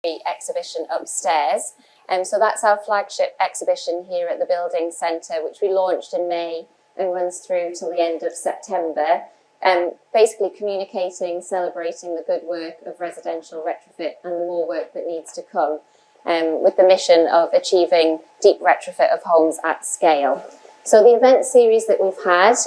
exhibition upstairs. So that's our flagship exhibition here at the Building Centre, which we launched in May and runs through till the end of September. Basically communicating, celebrating the good work of residential retrofit and the more work that needs to come, with the mission of achieving deep retrofit of homes at scale. So the event series that we've had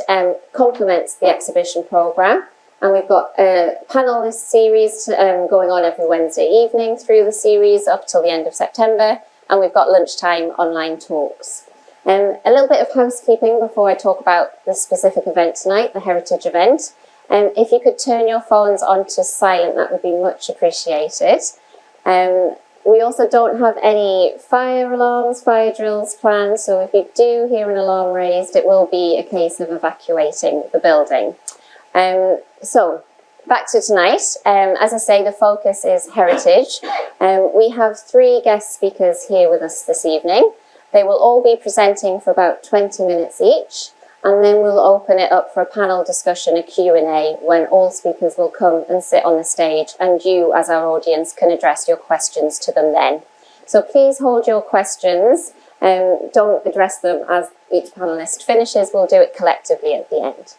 complements the exhibition programme, and we've got a panellist series going on every Wednesday evening through the series up till the end of September, and we've got lunchtime online talks. A little bit of housekeeping before I talk about the specific event tonight, the heritage event. If you could turn your phones onto silent, that would be much appreciated. We also don't have any fire alarms, fire drills planned, so if you do hear an alarm raised, it will be a case of evacuating the building. So, back to tonight. As I say, the focus is heritage. We have 3 guest speakers here with us this evening. They will all be presenting for about 20 minutes each, and then we'll open it up for a panel discussion, a Q&A, when all speakers will come and sit on the stage, and you, as our audience, can address your questions to them then. So please hold your questions. Don't address them as each panellist finishes. We'll do it collectively at the end.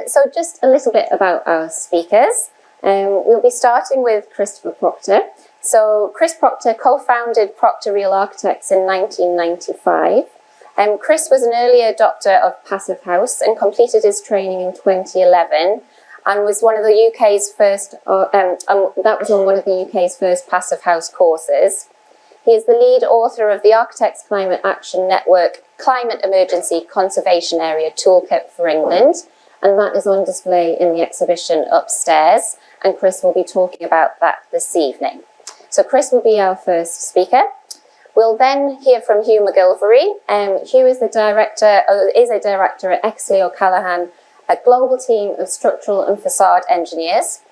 So just a little bit about our speakers. We'll be starting with Christopher Proctor. So Chris Proctor co-founded Proctor Real Architects in 1995. Chris was an early adopter of Passive House and completed his training in 2011 and was one of the UK's first, that was on one of the UK's first Passive House courses. He is the lead author of the Architects Climate Action Network Climate Emergency Conservation Area Toolkit for England, and that is on display in the exhibition upstairs, and Chris will be talking about that this evening. So Chris will be our first speaker. We'll then hear from Hugh McGilvery. Hugh is a director at Exley O'Callaghan, a global team of structural and facade engineers.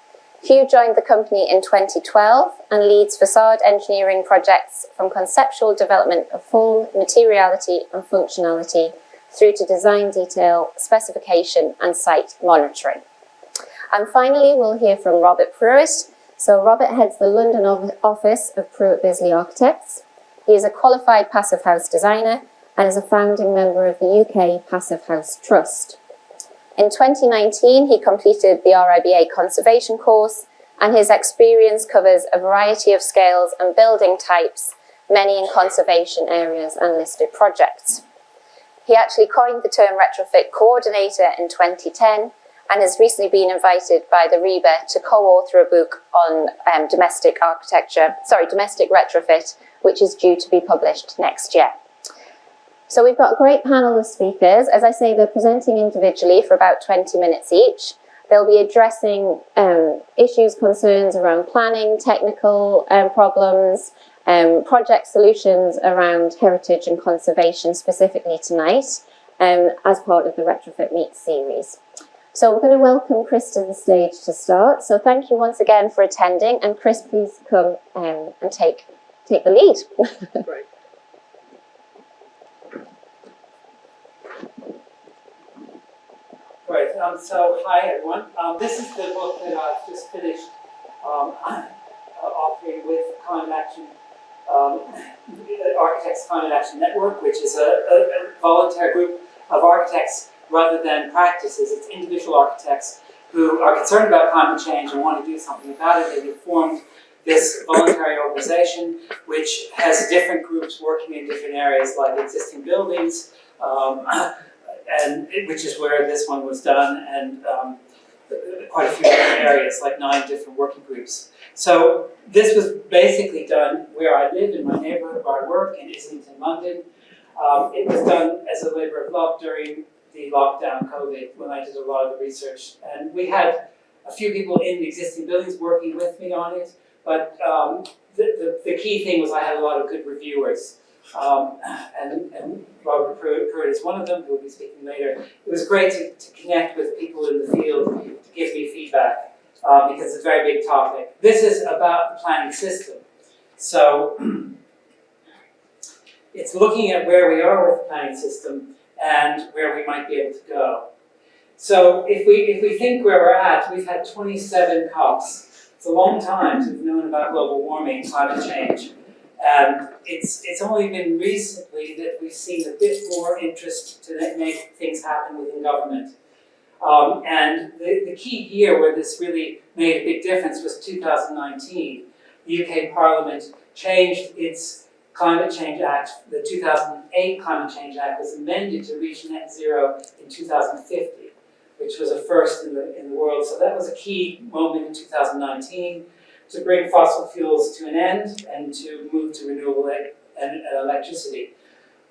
Hugh joined the company in 2012 and leads facade engineering projects from conceptual development of form, materiality and functionality through to design detail, specification and site monitoring. And finally, we'll hear from Robert Prewett. So Robert heads the London office of Prewett Bizley Architects. He is a qualified Passive House designer and is a founding member of the UK Passive House Trust. In 2019, he completed the RIBA conservation course, and his experience covers a variety of scales and building types, many in conservation areas and listed projects. He actually coined the term retrofit coordinator in 2010 and has recently been invited by the RIBA to co-author a book on domestic retrofit, which is due to be published next year. So we've got a great panel of speakers. As I say, they're presenting individually for about 20 minutes each. They'll be addressing issues, concerns around planning, technical problems, project solutions around heritage and conservation specifically tonight, as part of the Retrofit Meets series. So we're going to welcome Chris to the stage to start. So thank you once again for attending, and Chris, please come and take the lead. Great. Great. So hi everyone. This is the book that I've just finished offering with Climate Action, Architects Climate Action Network, which is a voluntary group of architects rather than practices. It's individual architects who are concerned about climate change and want to do something about it. They've formed this voluntary organization, which has different groups working in different areas, like existing buildings, and which is where this one was done, and quite a few different areas, like 9 different working groups. So this was basically done where I live, in my neighborhood where I work, in Islington, London. It was done as a labor of love during the lockdown COVID, when I did a lot of the research. And we had a few people in the existing buildings working with me on it, but the key thing was I had a lot of good reviewers. And Robert Prewett is one of them, who will be speaking later. It was great to connect with people in the field to give me feedback, because it's a very big topic. This is about the planning system. So it's looking at where we are with the planning system and where we might be able to go. So if we think where we're at, we've had 27 COPs It's a long time to have known about global warming, climate change. And it's only been recently that we've seen a bit more interest to make things happen within government. And the key year where this really made a big difference was 2019. The UK Parliament changed its Climate Change Act. The 2008 Climate Change Act was amended to reach net zero in 2050, which was a first in the world. So that was a key moment in 2019 to bring fossil fuels to an end and to move to renewable electricity.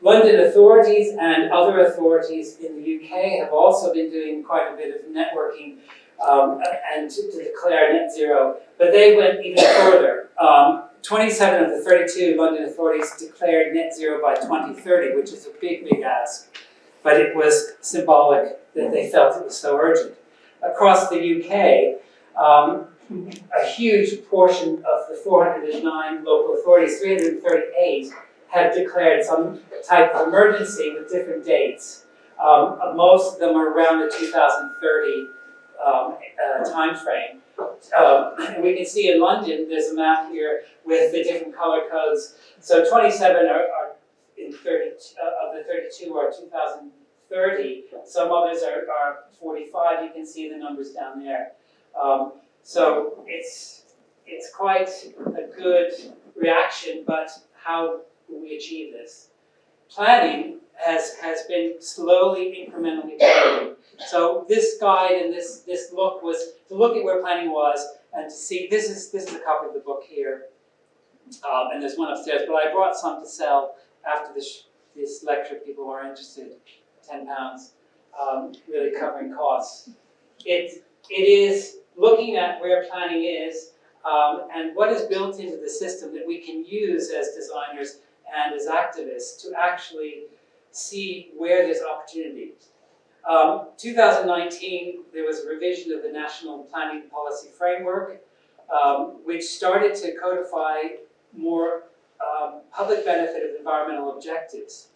London authorities and other authorities in the UK have also been doing quite a bit of networking and to declare net zero, but they went even further. 27 of the 32 London authorities declared net zero by 2030, which is a big, big ask, but it was symbolic that they felt it was so urgent. Across the UK, a huge portion of the 409 local authorities, 338, have declared some type of emergency with different dates. Most of them are around the 2030 time frame. And we can see in London, there's a map here with the different color codes. So 27 are in 30, of the 32 are 2030. Some others are 45. You can see the numbers down there. So it's quite a good reaction, but how will we achieve this? Planning has been slowly, incrementally changing. So this guide and this look was to look at where planning was and to see, this is a copy of the book here, and there's one upstairs, but I brought some to sell after this lecture if people are interested, £10, really covering costs. It is looking at where planning is and what is built into the system that we can use as designers and as activists to actually see where there's opportunity. 2019, there was a revision of the National Planning Policy Framework, which started to codify more public benefit of environmental objectives.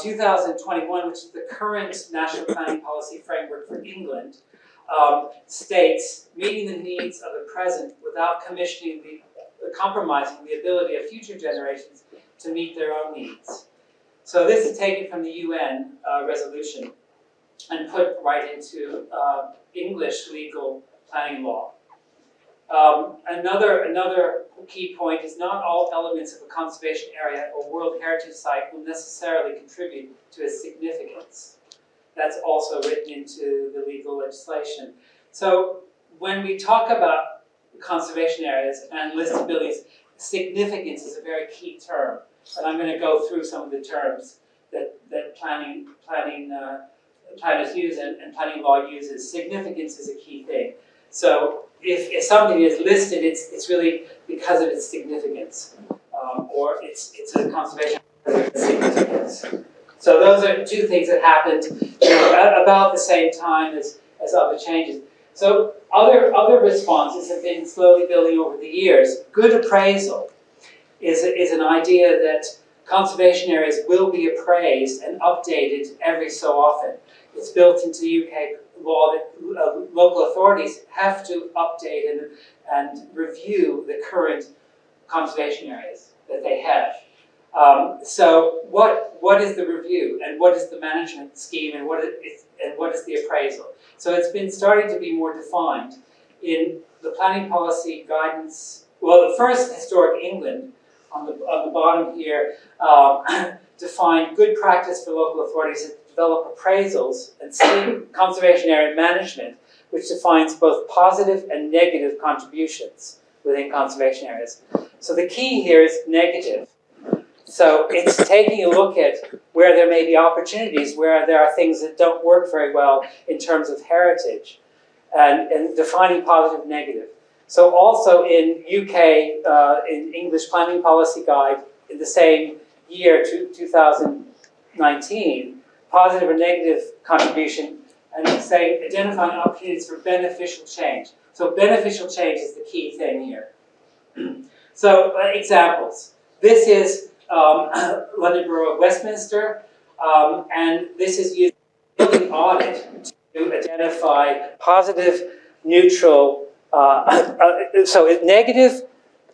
2021, which is the current National Planning Policy Framework for England, states meeting the needs of the present without commissioning compromising the ability of future generations to meet their own needs. So this is taken from the UN resolution and put right into English legal planning law. Another key point is not all elements of a conservation area or World Heritage Site will necessarily contribute to its significance. That's also written into the legal legislation. So when we talk about conservation areas and listabilities, significance is a very key term. And I'm going to go through some of the terms that planners use and planning law uses. Significance is a key thing. So if something is listed, it's really because of its significance, or it's a conservation because of its significance. So those are two things that happened about the same time as other changes. So other responses have been slowly building over the years. Good appraisal is an idea that conservation areas will be appraised and updated every so often. It's built into UK law that local authorities have to update and review the current conservation areas that they have. So what is the review and what is the management scheme and what is the appraisal? So it's been starting to be more defined in the planning policy guidance. Well, the first Historic England on the bottom here defined good practice for local authorities to develop appraisals and conservation area management, which defines both positive and negative contributions within conservation areas. So the key here is negative. So it's taking a look at where there may be opportunities, where there are things that don't work very well in terms of heritage, and defining positive and negative. So also in UK, in English Planning Policy Guide, in the same year, 2019, positive or negative contribution, and it's saying identifying opportunities for beneficial change. So beneficial change is the key thing here. So examples. This is London Borough of Westminster, and this is using building audit to identify positive, neutral so negative,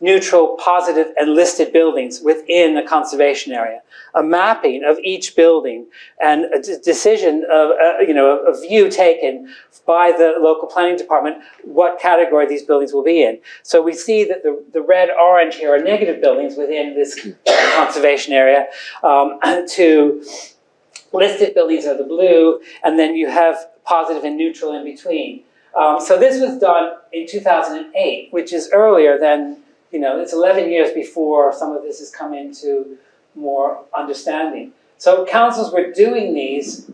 neutral, positive, and listed buildings within a conservation area. A mapping of each building and a decision of, a view taken by the local planning department what category these buildings will be in. So we see that the red, orange here are negative buildings within this conservation area. To listed buildings are the blue, and then you have positive and neutral in between. So this was done in 2008, which is earlier than, it's 11 years before some of this has come into more understanding. So councils were doing these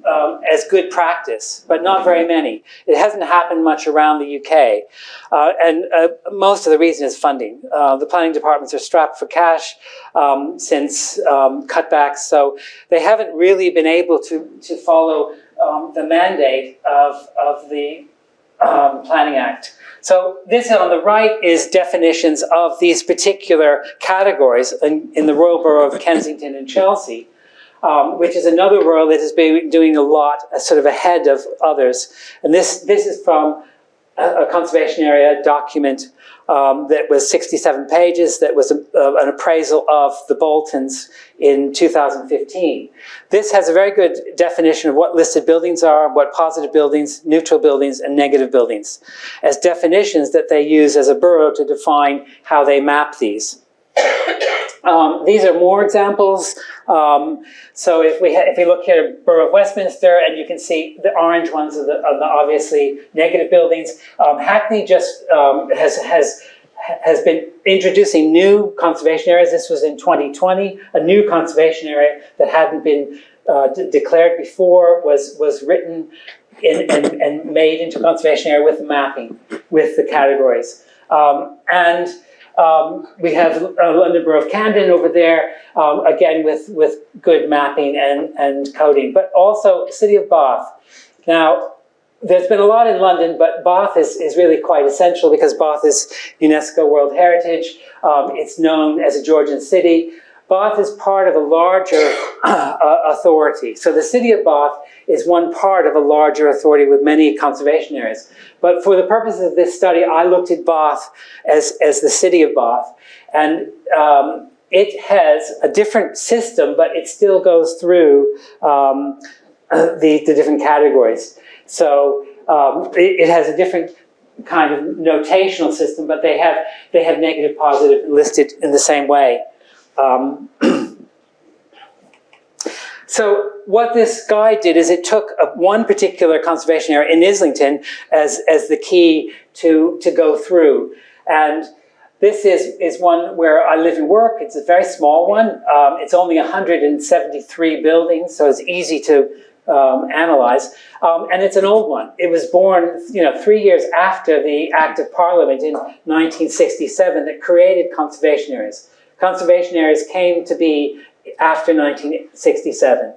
as good practice, but not very many. It hasn't happened much around the UK. And most of the reason is funding. The planning departments are strapped for cash since cutbacks, so they haven't really been able to follow the mandate of the Planning Act. So this on the right is definitions of these particular categories in the Royal Borough of Kensington and Chelsea, which is another borough that has been doing a lot sort of ahead of others. And this is from a conservation area document that was 67 pages, that was an appraisal of the Boltons in 2015. This has a very good definition of what listed buildings are, what positive buildings, neutral buildings, and negative buildings, as definitions that they use as a borough to define how they map these. These are more examples. So if we look here at Borough of Westminster, and you can see the orange ones are the obviously negative buildings. Hackney just has been introducing new conservation areas. This was in 2020. A new conservation area that hadn't been declared before was written and made into a conservation area with mapping, with the categories. We have London Borough of Camden over there, again with good mapping and coding, but also City of Bath. Now, there's been a lot in London, but Bath is really quite essential because Bath is UNESCO World Heritage. It's known as a Georgian city. Bath is part of a larger authority. So the City of Bath is one part of a larger authority with many conservation areas. But for the purposes of this study, I looked at Bath as the City of Bath. And it has a different system, but it still goes through the different categories. So it has a different kind of notational system, but they have negative, positive listed in the same way. So what this guy did is it took one particular conservation area in Islington as the key to go through. And this is one where I live and work. It's a very small one. It's only 173 buildings, so it's easy to analyze. And it's an old one. It was born 3 years after the Act of Parliament in 1967 that created conservation areas. Conservation areas came to be after 1967.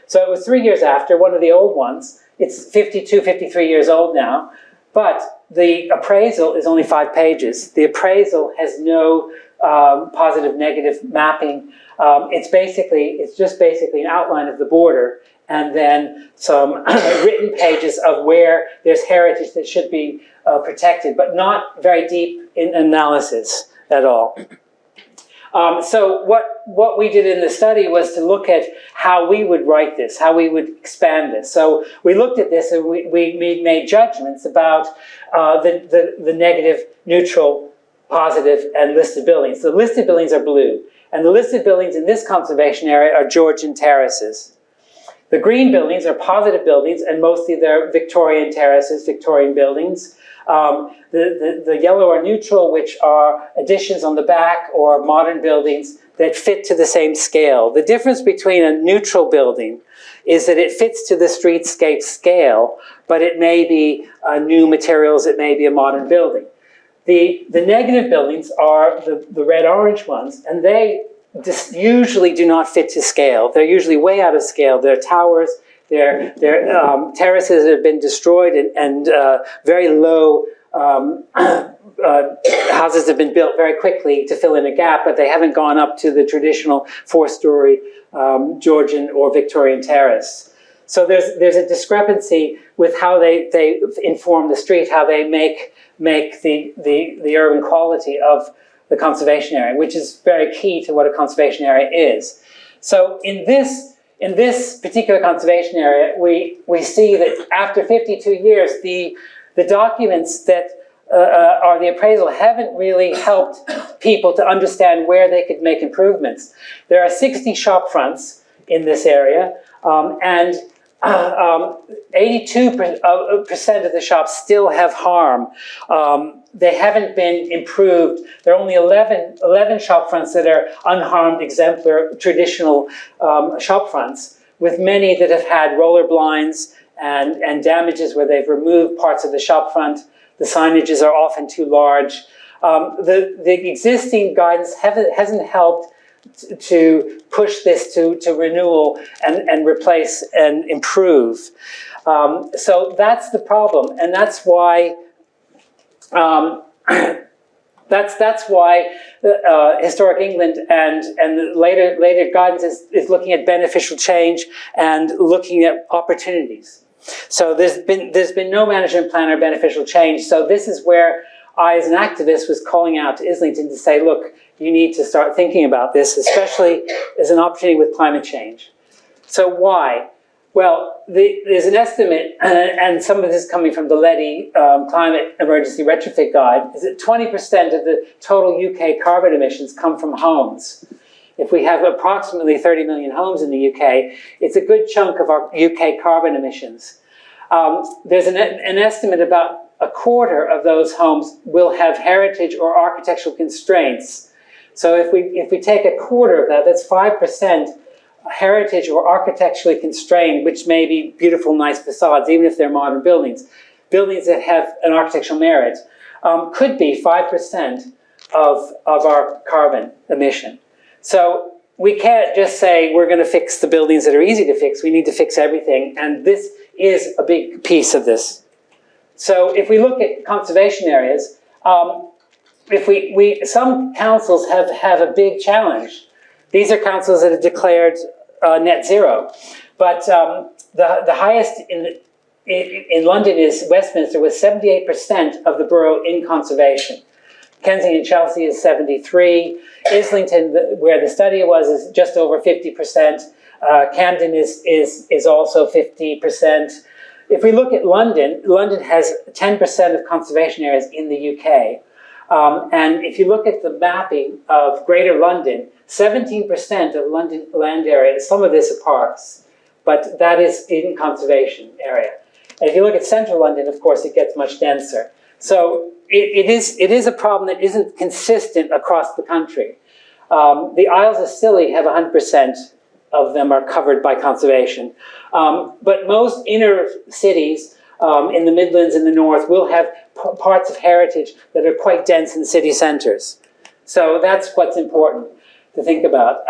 So it was 3 years after, one of the old ones. It's 52, 53 years old now, but the appraisal is only 5 pages. The appraisal has no positive, negative mapping. It's just basically an outline of the border and then some written pages of where there's heritage that should be protected, but not very deep in analysis at all. So what we did in the study was to look at how we would write this, how we would expand this. So we looked at this and we made judgments about the negative, neutral, positive, and listed buildings. The listed buildings are blue, and the listed buildings in this conservation area are Georgian terraces. The green buildings are positive buildings, and mostly they're Victorian terraces, Victorian buildings. The yellow are neutral, which are additions on the back or modern buildings that fit to the same scale. The difference between a neutral building is that it fits to the streetscape scale, but it may be new materials, it may be a modern building. The negative buildings are the red-orange ones, and they usually do not fit to scale. They're usually way out of scale. They're towers, they're terraces that have been destroyed, and very low houses have been built very quickly to fill in a gap, but they haven't gone up to the traditional 4-story Georgian or Victorian terrace. So there's a discrepancy with how they inform the street, how they make make the urban quality of the conservation area, which is very key to what a conservation area is. So in this particular conservation area, we see that after 52 years, the documents that are the appraisal haven't really helped people to understand where they could make improvements. There are 60 shop fronts in this area, and 82% of the shops still have harm. They haven't been improved. There are only 11 shop fronts that are unharmed, exemplar, traditional shop fronts, with many that have had roller blinds and damages where they've removed parts of the shop front. The signages are often too large. The existing guidance hasn't helped to push this to renewal and replace and improve. So that's the problem, and that's why Historic England and the later guidance is looking at beneficial change and looking at opportunities. So there's been no management plan or beneficial change. So this is where I, as an activist, was calling out to Islington to say, look, you need to start thinking about this, especially as an opportunity with climate change. So why? Well, there's an estimate, and some of this is coming from the LEDI Climate Emergency Retrofit Guide, is that 20% of the total UK carbon emissions come from homes. If we have approximately 30 million homes in the UK, it's a good chunk of our UK carbon emissions. There's an estimate about a quarter of those homes will have heritage or architectural constraints. So if we take a quarter of that, that's 5% heritage or architecturally constrained, which may be beautiful, nice facades, even if they're modern buildings. Buildings that have an architectural merit could be 5% of our carbon emission. So we can't just say we're going to fix the buildings that are easy to fix. We need to fix everything, and this is a big piece of this. So if we look at conservation areas, some councils have a big challenge. These are councils that have declared net zero, but the highest in London is Westminster, with 78% of the borough in conservation. Kensington and Chelsea is 73. Islington, where the study was, is just over 50%. Camden is also 50%. If we look at London, London has 10% of conservation areas in the UK. And if you look at the mapping of Greater London, 17% of London land area, some of this are parks, but that is in conservation area. And if you look at Central London, of course, it gets much denser. So it is a problem that isn't consistent across the country. The Isles of Scilly have 100% of them are covered by conservation. But most inner cities in the Midlands and the North will have parts of heritage that are quite dense in city centres. So that's what's important to think about.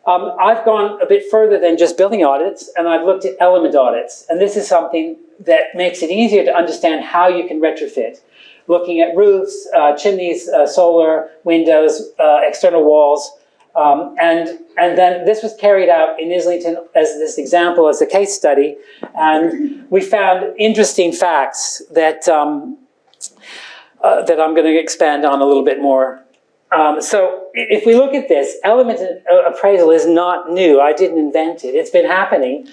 I've gone a bit further than just building audits, and I've looked at element audits. And this is something that makes it easier to understand how you can retrofit. Looking at roofs, chimneys, solar, windows, external walls. And then this was carried out in Islington as this example, as a case study. And we found interesting facts that, that I'm going to expand on a little bit more. So if we look at this, element appraisal is not new. I didn't invent it. It's been happening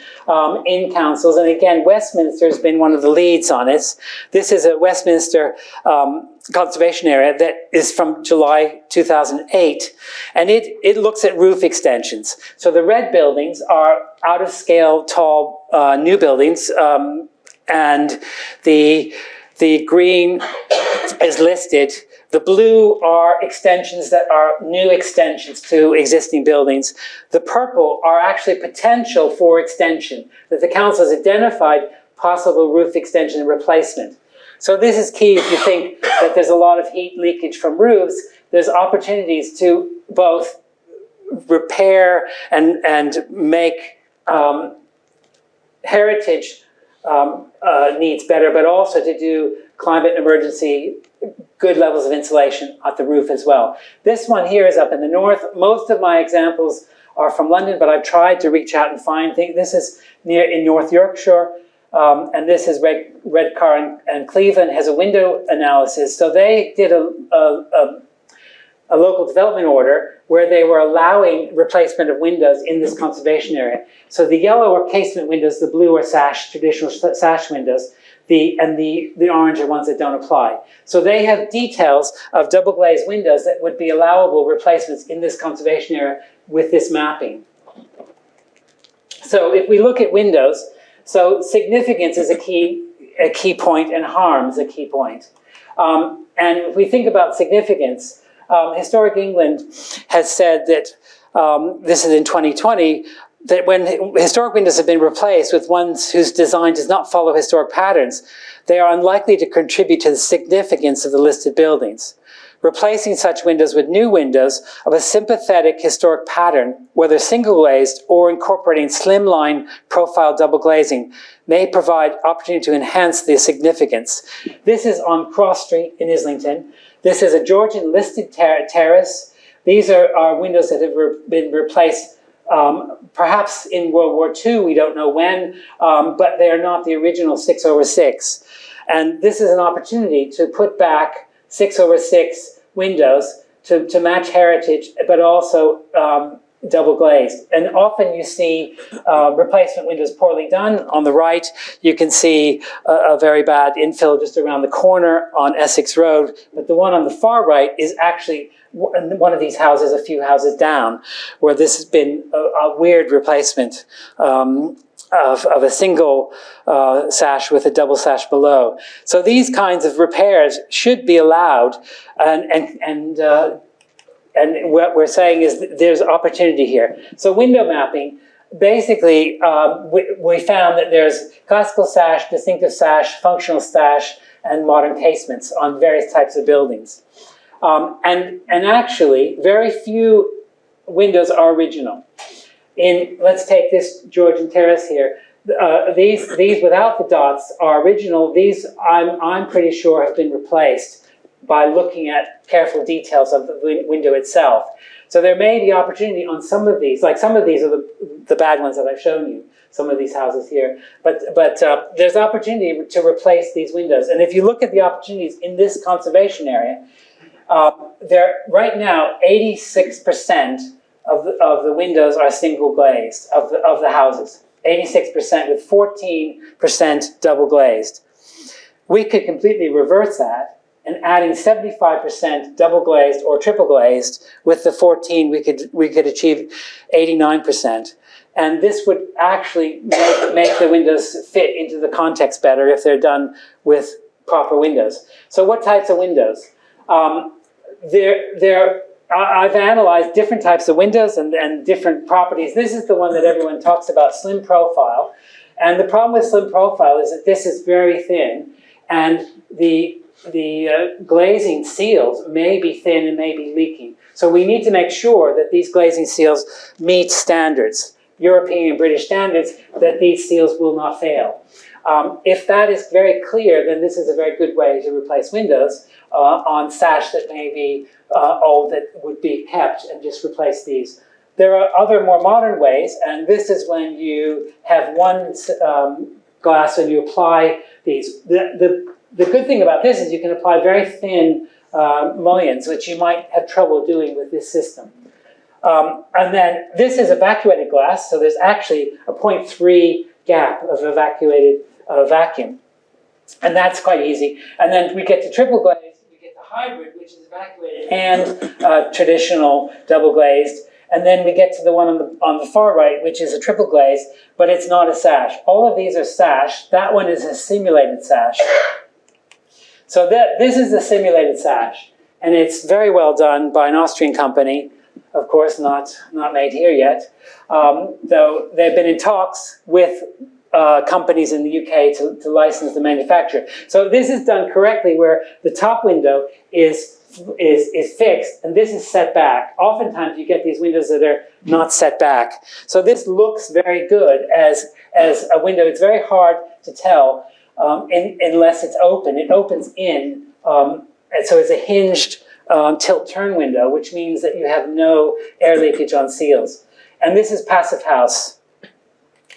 in councils. And again, Westminster has been one of the leads on it. This is a Westminster conservation area that is from July 2008. And it looks at roof extensions. So the red buildings are out of scale, tall, new buildings. And the green is listed. The blue are extensions that are new extensions to existing buildings. The purple are actually potential for extension, that the council has identified possible roof extension and replacement. So this is key if you think that there's a lot of heat leakage from roofs. There's opportunities to both repair and make heritage needs better, but also to do climate emergency good levels of insulation at the roof as well. This one here is up in the north. Most of my examples are from London, but I've tried to reach out and find things. This is in North Yorkshire. and this is Redcar and Cleveland, has a window analysis. So they did a local development order where they were allowing replacement of windows in this conservation area. So the yellow are casement windows, the blue are sash, traditional sash windows, and the orange are ones that don't apply. So they have details of double glazed windows that would be allowable replacements in this conservation area with this mapping. So if we look at windows, so significance is a key point and harm is a key point. And if we think about significance, Historic England has said that, this is in 2020, that when historic windows have been replaced with ones whose design does not follow historic patterns, they are unlikely to contribute to the significance of the listed buildings. Replacing such windows with new windows of a sympathetic historic pattern, whether single glazed or incorporating slimline profile double glazing, may provide opportunity to enhance the significance. This is on Cross Street in Islington. This is a Georgian listed terrace. These are windows that have been replaced perhaps in World War II, we don't know when, but they are not the original 6/6. And this is an opportunity to put back 6/6 windows to match heritage, but also double glazed. And often you see replacement windows poorly done. On the right, you can see a very bad infill just around the corner on Essex Road. But the one on the far right is actually one of these houses, a few houses down, where this has been a weird replacement of a single sash with a double sash below. So these kinds of repairs should be allowed, and what we're saying is there's opportunity here. So window mapping, basically, we found that there's classical sash, distinctive sash, functional sash, and modern casements on various types of buildings. And actually, very few windows are original. Let's take this Georgian terrace here. These without the dots are original. These, I'm pretty sure, have been replaced by looking at careful details of the window itself. So there may be opportunity on some of these, like some of these are the bad ones that I've shown you, some of these houses here, but there's opportunity to replace these windows. And if you look at the opportunities in this conservation area, right now, 86% of the windows are single glazed, of the houses. 86% with 14% double glazed. We could completely reverse that, and adding 75% double glazed or triple glazed with the 14, we could achieve 89%. And this would actually make the windows fit into the context better if they're done with proper windows. So what types of windows? I've analyzed different types of windows and different properties. This is the one that everyone talks about, slim profile. And the problem with slim profile is that this is very thin, and the glazing seals may be thin and may be leaking. So we need to make sure that these glazing seals meet standards, European and British standards, that these seals will not fail. If that is very clear, then this is a very good way to replace windows on sash that may be old that would be kept, and just replace these. There are other more modern ways, and this is when you have one glass and you apply these. The good thing about this is you can apply very thin mullions, which you might have trouble doing with this system. And then this is evacuated glass, so there's actually a 0.3 gap of evacuated vacuum. And that's quite easy. And then we get to triple glazed, we get the hybrid, which is evacuated and traditional double glazed. And then we get to the one on the far right, which is a triple glazed, but it's not a sash. All of these are sash. That one is a simulated sash. So this is the simulated sash, and it's very well done by an Austrian company, of course not made here yet, though they've been in talks with companies in the UK to license the manufacture. So this is done correctly, where the top window is fixed, and this is set back. Oftentimes you get these windows that are not set back. So this looks very good as a window. It's very hard to tell unless it's open. It opens in, and so it's a hinged tilt-turn window, which means that you have no air leakage on seals. And this is passive house.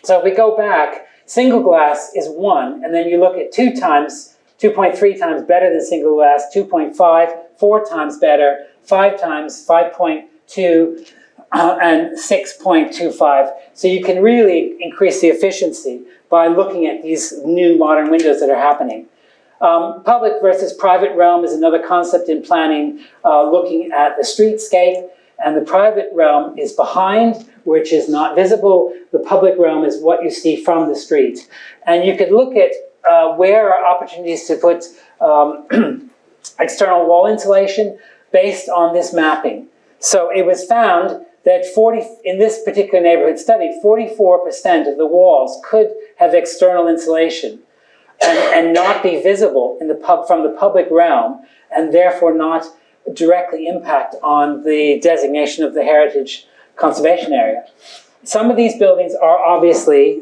So if we go back, Single glass is 1, and then you look at 2 times, 2.3 times better than single glass, 2.5, 4 times better, 5 times, 5.2, and 6.25. So you can really increase the efficiency by looking at these new modern windows that are happening. Public versus private realm is another concept in planning, looking at the streetscape, and the private realm is behind, which is not visible. The public realm is what you see from the street. And you could look at where are opportunities to put external wall insulation based on this mapping. So it was found that in this particular neighborhood study, 44% of the walls could have external insulation and not be visible from the public realm, and therefore not directly impact on the designation of the heritage conservation area. Some of these buildings are obviously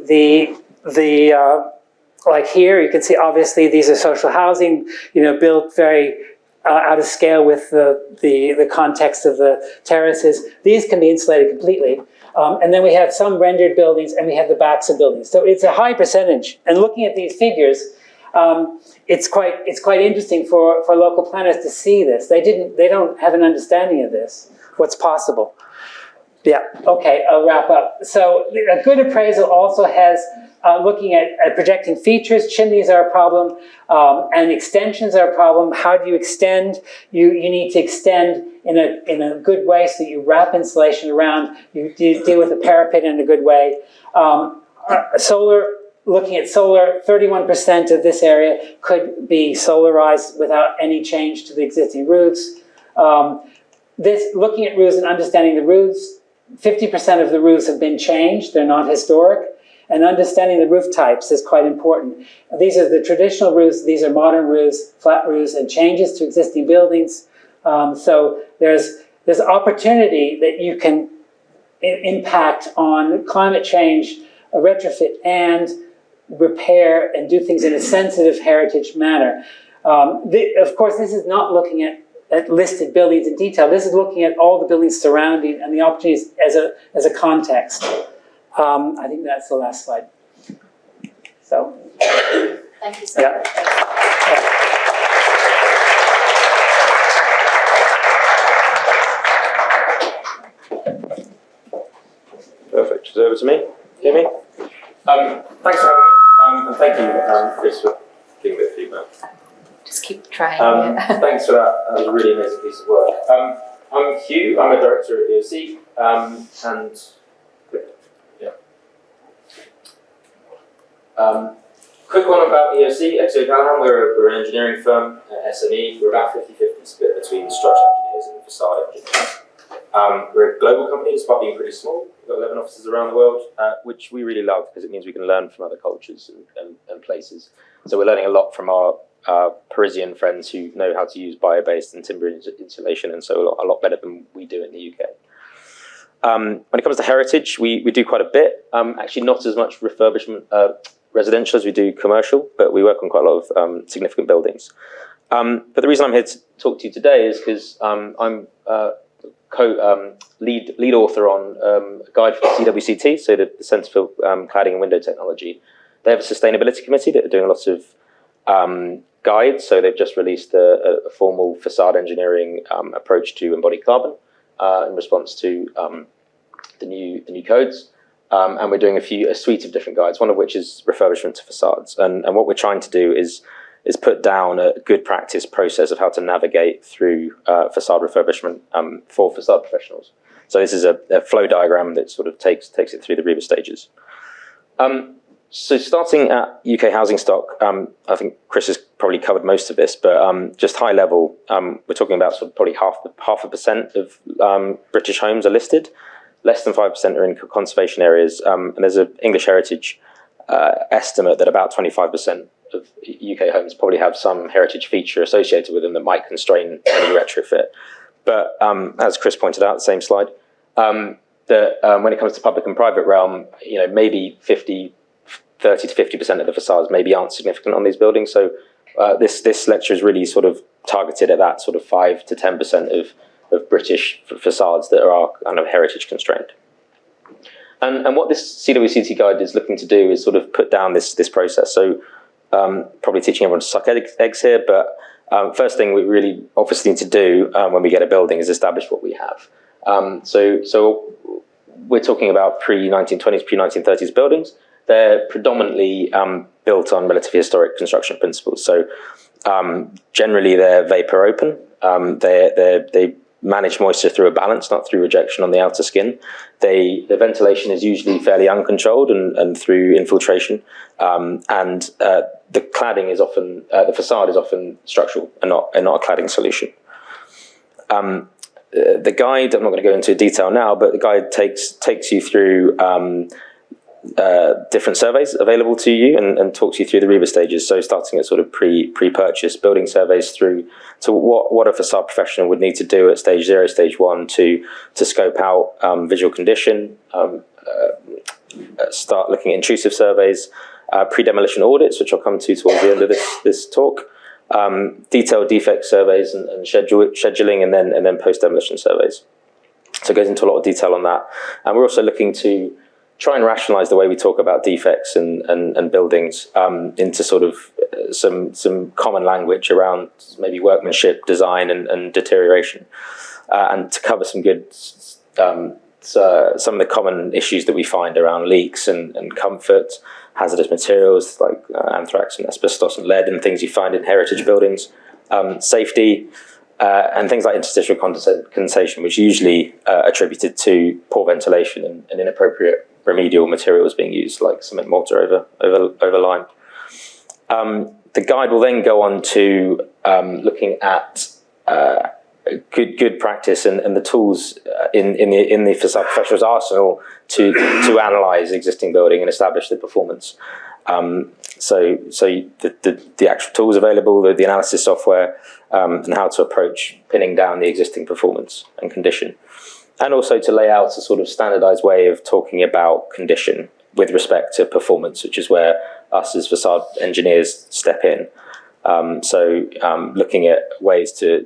like here, you can see obviously these are social housing, built very out of scale with the context of the terraces. These can be insulated completely. And then we have some rendered buildings, and we have the backs of buildings. So it's a high percentage. And looking at these figures, it's quite interesting for local planners to see this. They don't have an understanding of this, what's possible. Yeah, okay, I'll wrap up. So a good appraisal also has looking at projecting features. Chimneys are a problem, and extensions are a problem. How do you extend? You need to extend in a good way so that you wrap insulation around. You deal with the parapet in a good way. Solar, looking at solar, 31% of this area could be solarized without any change to the existing roofs. Looking at roofs and understanding the roofs, 50% of the roofs have been changed. They're not historic. And understanding the roof types is quite important. These are the traditional roofs, these are modern roofs, flat roofs, and changes to existing buildings. So there's opportunity that you can impact on climate change, retrofit, and repair, and do things in a sensitive heritage manner. Of course, this is not looking at listed buildings in detail. This is looking at all the buildings surrounding and the opportunities as a context. I think that's the last slide. So, thank you so much. Perfect. Is it over to me? Hear me? Thanks for having me, and thank you, Chris, for giving a bit of feedback. Just keep trying. Thanks for that. That was a really amazing piece of work. I'm Hugh. I'm a director at EOC, and quick one about EOC. Exo Callahan, we're an engineering firm at SME. We're about 50-50 split between structural engineers and facade engineers. We're a global company despite being pretty small. We've got 11 offices around the world, which we really love because it means we can learn from other cultures and places. So we're learning a lot from our Parisian friends who know how to use bio-based and timber insulation, and so a lot better than we do in the UK. When it comes to heritage, we do quite a bit. Actually, not as much refurbishment residential as we do commercial, but we work on quite a lot of significant buildings. But the reason I'm here to talk to you today is because I'm lead author on a guide for the CWCT, so the Centre for Cladding and Window Technology. They have a sustainability committee that are doing lots of guides, so they've just released a formal facade engineering approach to embodied carbon in response to the new codes. And we're doing a suite of different guides, one of which is refurbishment to facades. And what we're trying to do is put down a good practice process of how to navigate through facade refurbishment for facade professionals. So this is a flow diagram that sort of takes it through the REBA stages. So starting at UK housing stock, I think Chris has probably covered most of this, but just high level, we're talking about sort of probably half a percent of British homes are listed. Less than 5% are in conservation areas, and there's an English Heritage estimate that about 25% of UK homes probably have some heritage feature associated with them that might constrain any retrofit. But as Chris pointed out, the same slide, that when it comes to public and private realm, maybe 30 to 50% of the facades maybe aren't significant on these buildings. So this lecture is really sort of targeted at that sort of 5 to 10% of British facades that are kind of heritage constrained. And what this CWCT guide is looking to do is sort of put down this process. So probably teaching everyone to suck eggs here, but first thing we really obviously need to do when we get a building is establish what we have. So we're talking about pre-1920s, pre-1930s buildings. They're predominantly built on relatively historic construction principles. So generally they're vapor open. They manage moisture through a balance, not through rejection on the outer skin. The ventilation is usually fairly uncontrolled and through infiltration. The cladding is often, the facade is often structural and not a cladding solution. The guide, I'm not going to go into detail now, but the guide takes you through different surveys available to you and talks you through the REBA stages. So starting at sort of pre-purchase building surveys through to what a facade professional would need to do at stage 0, stage 1 to scope out visual condition, start looking at intrusive surveys, pre-demolition audits, which I'll come to towards the end of this talk, detailed defect surveys and scheduling, and then post-demolition surveys. So it goes into a lot of detail on that. And we're also looking to try and rationalize the way we talk about defects and buildings into sort of some common language around maybe workmanship, design, and deterioration, and to cover some good some of the common issues that we find around leaks and comfort, hazardous materials like anthrax and asbestos and lead, and things you find in heritage buildings, safety, and things like interstitial condensation, which usually attributed to poor ventilation and inappropriate remedial materials being used, like cement mortar over lime. The guide will then go on to looking at good practice and the tools in the facade professional's arsenal to analyse existing building and establish the performance. So the actual tools available, the analysis software, and how to approach pinning down the existing performance and condition. And also to lay out a sort of standardised way of talking about condition with respect to performance, which is where us as facade engineers step in. Looking at ways to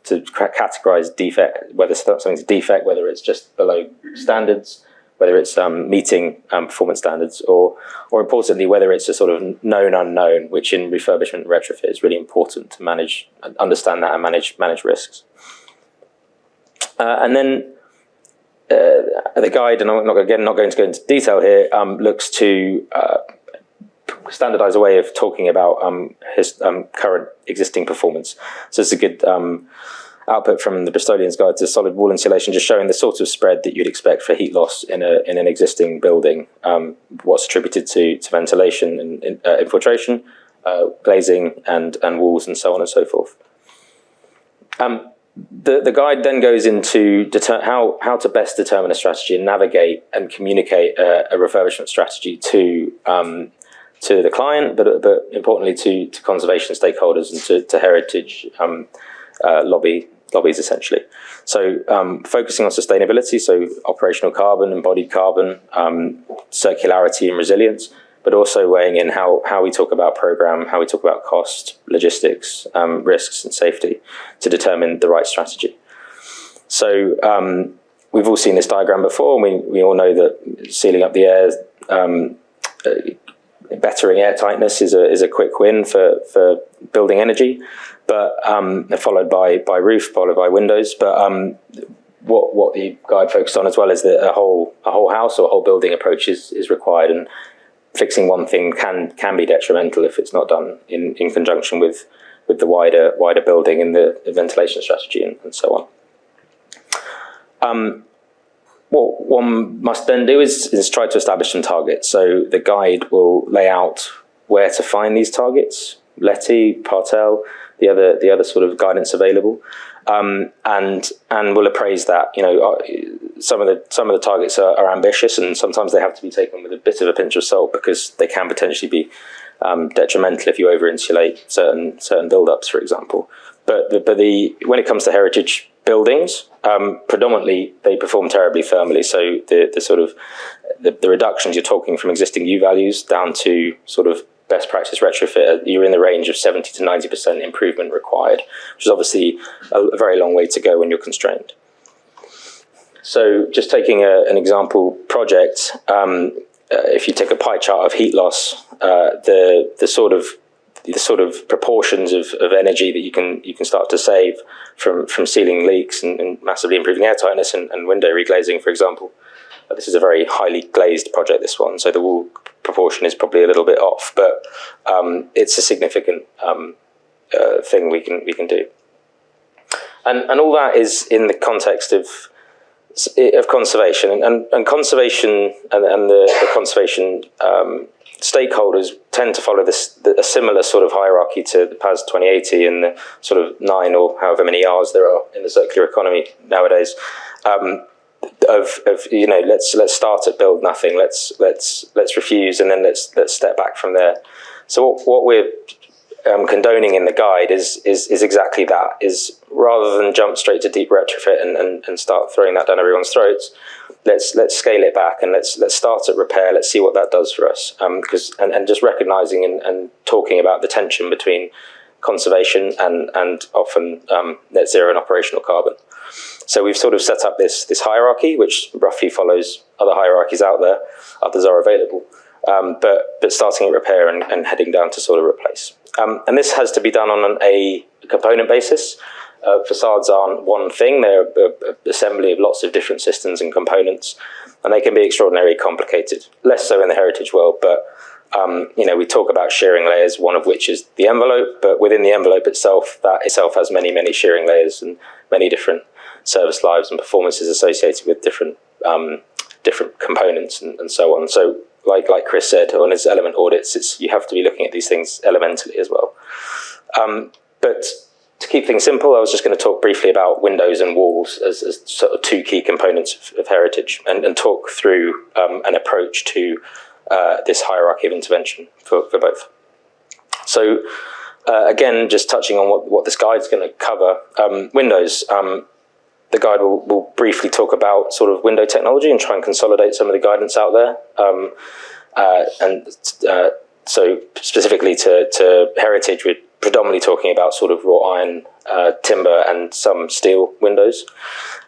categorise defect, whether something's a defect, whether it's just below standards, whether it's meeting performance standards, or importantly, whether it's a sort of known unknown, which in refurbishment and retrofit is really important to manage, understand that and manage risks. And then the guide, and I'm not going to go into detail here, looks to standardise a way of talking about his current existing performance. So it's a good output from the Bristolian's Guide to Solid Wall Insulation, just showing the sort of spread that you'd expect for heat loss in an existing building, what's attributed to ventilation and infiltration, glazing and walls, and so on and so forth. The guide then goes into how to best determine a strategy and navigate and communicate a refurbishment strategy to the client, but importantly to conservation stakeholders and to heritage lobbies essentially. So focusing on sustainability, so operational carbon, embodied carbon, circularity and resilience, but also weighing in how we talk about program, how we talk about cost, logistics, risks and safety to determine the right strategy. So we've all seen this diagram before, and we all know that sealing up the air, bettering air tightness is a quick win for building energy, but followed by roof, followed by windows. But what the guide focused on as well is that a whole house or a whole building approach is required, and fixing one thing can be detrimental if it's not done in conjunction with the wider building and the ventilation strategy and so on. What one must then do is try to establish some targets. So the guide will lay out where to find these targets, Letty, Partel, the other sort of guidance available, and we'll appraise that. You know, some of the targets are ambitious, and sometimes they have to be taken with a bit of a pinch of salt because they can potentially be detrimental if you over insulate certain build-ups, for example. But when it comes to heritage buildings, predominantly they perform terribly thermally. So the reductions you're talking from existing U values down to sort of best practice retrofit, you're in the range of 70 to 90% improvement required, which is obviously a very long way to go when you're constrained. So just taking an example project, if you take a pie chart of heat loss, the sort of proportions of energy that you can start to save from sealing leaks and massively improving air tightness and window reglazing, for example. This is a very highly glazed project, this one, so the wall proportion is probably a little bit off, but it's a significant thing we can do. And all that is in the context of conservation, and conservation and the conservation stakeholders tend to follow a similar sort of hierarchy to the PAS 2080 and the sort of 9 or however many R's there are in the circular economy nowadays. Of let's start at build nothing, let's refuse, and then let's step back from there. So what we're condoning in the guide is exactly that, is rather than jump straight to deep retrofit and start throwing that down everyone's throats, let's scale it back and let's start at repair. Let's see what that does for us, because just recognizing and talking about the tension between conservation and often net zero and operational carbon. So we've sort of set up this hierarchy, which roughly follows other hierarchies out there. Others are available, but starting at repair and heading down to sort of replace. And this has to be done on a component basis. Facades aren't one thing; they're an assembly of lots of different systems and components, and they can be extraordinarily complicated. Less so in the heritage world, but we talk about shearing layers, one of which is the envelope, but within the envelope itself, that itself has many shearing layers and many different service lives and performances associated with different components and so on. So like Chris said, on his element audits, you have to be looking at these things elementally as well. But to keep things simple, I was just going to talk briefly about windows and walls as sort of two key components of heritage, and talk through an approach to this hierarchy of intervention for both. So again, just touching on what this guide's going to cover, windows. The guide will briefly talk about sort of window technology and try and consolidate some of the guidance out there. So specifically to heritage, we're predominantly talking about sort of wrought iron, timber, and some steel windows.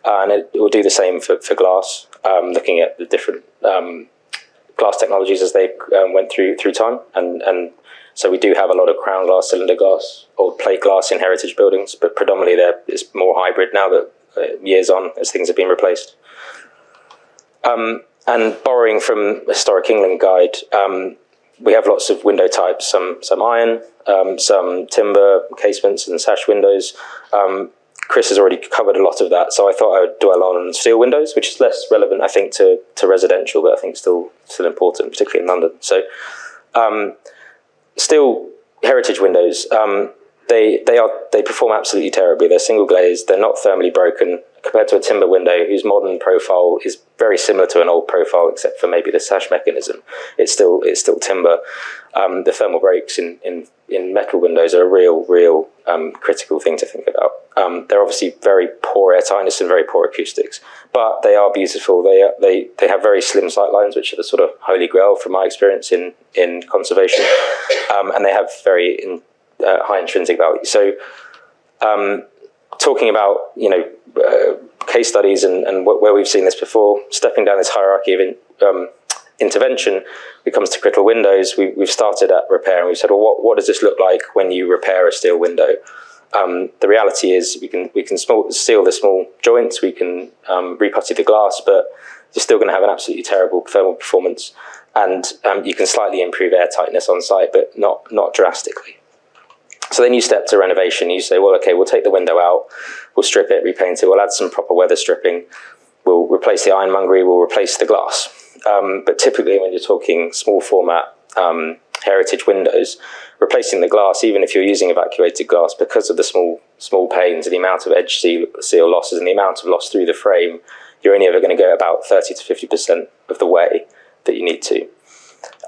And it will do the same for glass, looking at the different glass technologies as they went through time. And so we do have a lot of crown glass, cylinder glass, or plate glass in heritage buildings, but predominantly it's more hybrid now that years on as things have been replaced. And borrowing from Historic England Guide, we have lots of window types, some iron, some timber, casements and sash windows. Chris has already covered a lot of that, so I thought I would dwell on steel windows, which is less relevant, I think, to residential, but I think still important, particularly in London. So steel heritage windows, they perform absolutely terribly. They're single glazed, they're not thermally broken, compared to a timber window whose modern profile is very similar to an old profile, except for maybe the sash mechanism. It's still timber. The thermal breaks in metal windows are a real critical thing to think about. They're obviously very poor air tightness and very poor acoustics, but they are beautiful. They have very slim sight lines, which are the sort of holy grail from my experience in conservation, and they have very high intrinsic value. So talking about case studies and where we've seen this before, stepping down this hierarchy of intervention, it comes to critical windows. We've started at repair, and we've said, well, what does this look like when you repair a steel window? The reality is we can seal the small joints, we can reputty the glass, but you're still going to have an absolutely terrible thermal performance, and you can slightly improve air tightness on site, but not drastically. So then you step to renovation. You say, well, okay, we'll take the window out, we'll strip it, repaint it, we'll add some proper weather stripping, we'll replace the ironmongery, we'll replace the glass. But typically when you're talking small format heritage windows, replacing the glass, even if you're using evacuated glass, because of the small panes and the amount of edge seal losses and the amount of loss through the frame, you're only ever going to go about 30 to 50% of the way that you need to.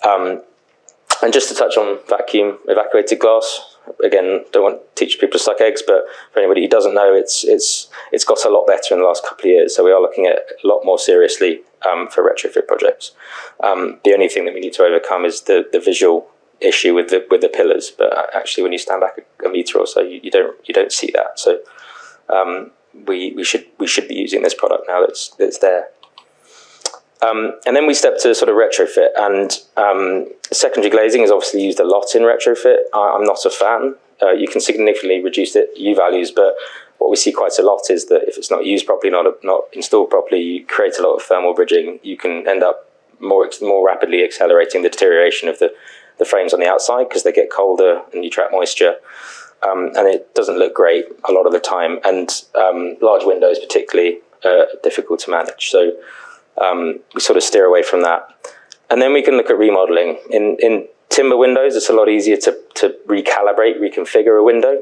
And just to touch on vacuum evacuated glass, again, don't want to teach people to suck eggs, but for anybody who doesn't know, it's got a lot better in the last couple of years. So we are looking at a lot more seriously for retrofit projects. The only thing that we need to overcome is the visual issue with the pillars. But actually, when you stand back a metre or so, you don't see that. So we should be using this product now that's there. And then we step to sort of retrofit, and secondary glazing is obviously used a lot in retrofit. I'm not a fan. You can significantly reduce the U values, but what we see quite a lot is that if it's not used properly, not installed properly, you create a lot of thermal bridging. You can end up more rapidly accelerating the deterioration of the frames on the outside because they get colder and you trap moisture. And it doesn't look great a lot of the time. And large windows particularly are difficult to manage. So we sort of steer away from that. And then we can look at remodeling. In timber windows, it's a lot easier to recalibrate, reconfigure a window.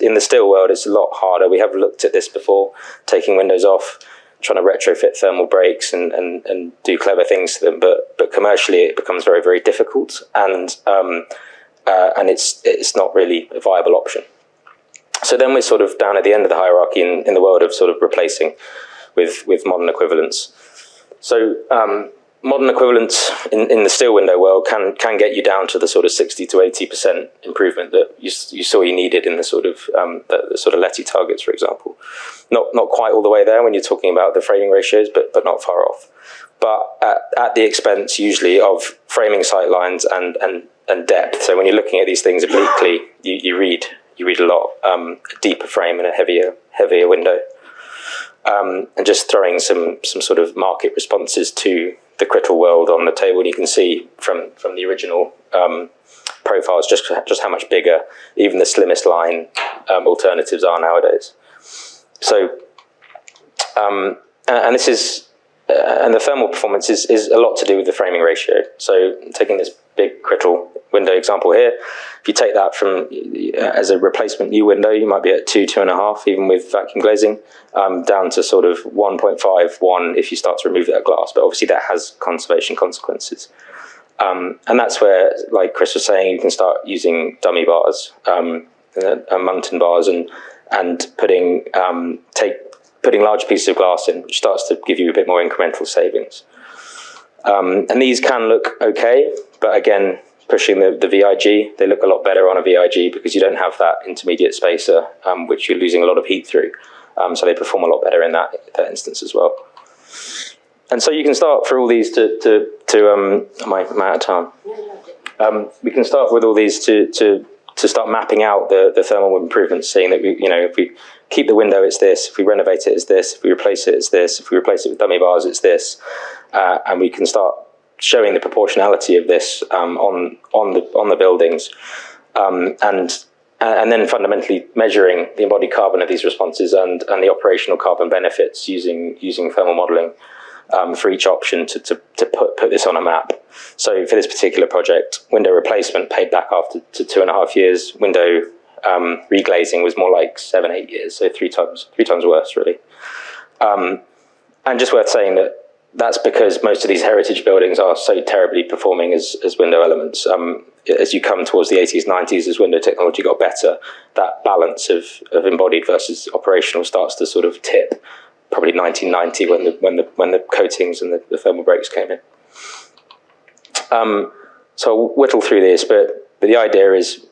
In the steel world, it's a lot harder. We have looked at this before, taking windows off, trying to retrofit thermal breaks and do clever things to them. But commercially, it becomes very, very difficult. And it's not really a viable option. So then we're sort of down at the end of the hierarchy in the world of sort of replacing with modern equivalents. So modern equivalents in the steel window world can get you down to the sort of 60 to 80% improvement that you saw you needed in the sort of the sort of Letty targets, for example. Not quite all the way there when you're talking about the framing ratios, but not far off. But at the expense usually of framing sight lines and depth. So when you're looking at these things obliquely, you read a lot, a deeper frame and a heavier window. And just throwing some sort of market responses to the critical world on the table, and you can see from the original profiles just how much bigger even the slimmest line alternatives are nowadays. So, and this is and the thermal performance is a lot to do with the framing ratio. So taking this big critical window example here, if you take that from as a replacement new window, you might be at 2.5, even with vacuum glazing, down to sort of 1.5, 1 if you start to remove that glass. But obviously that has conservation consequences. And that's where, like Chris was saying, you can start using dummy bars, Munton bars, and putting large pieces of glass in, which starts to give you a bit more incremental savings. And these can look okay, but again, pushing the VIG, they look a lot better on a VIG because you don't have that intermediate spacer, which you're losing a lot of heat through. So they perform a lot better in that instance as well. And so you can start for all these to am I out of time? We can start with all these to start mapping out the thermal improvements, seeing that if we keep the window, it's this. If we renovate it, it's this. If we replace it, it's this. If we replace it with dummy bars, it's this. And we can start showing the proportionality of this on the buildings, and then fundamentally measuring the embodied carbon of these responses and the operational carbon benefits using thermal modelling for each option to put this on a map. So for this particular project, window replacement paid back after 2.5 years. Window reglazing was more like 7-8 years, so three times worse really. And just worth saying that's because most of these heritage buildings are so terribly performing as window elements. As you come towards the 80s, 90s, as window technology got better, that balance of embodied versus operational starts to sort of tip. Probably 1990 when the coatings and the thermal breaks came in. So I'll whittle through this, but the idea is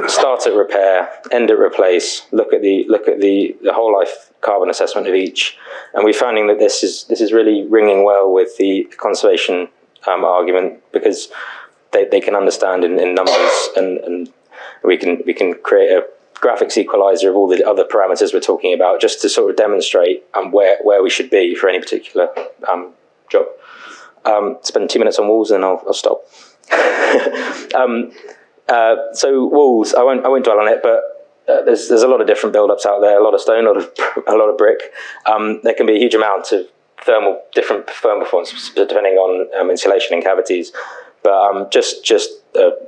start at repair, end at replace. Look at the whole life carbon assessment of each, and we're finding that this is really ringing well with the conservation argument because they can understand in numbers, and we can create a graphics equalizer of all the other parameters we're talking about, just to sort of demonstrate where we should be for any particular job. Spend 2 minutes on walls and I'll stop. So walls, I won't dwell on it, but there's a lot of different build-ups out there, a lot of stone, a lot of brick. There can be a huge amount of different thermal performance depending on insulation and cavities. But just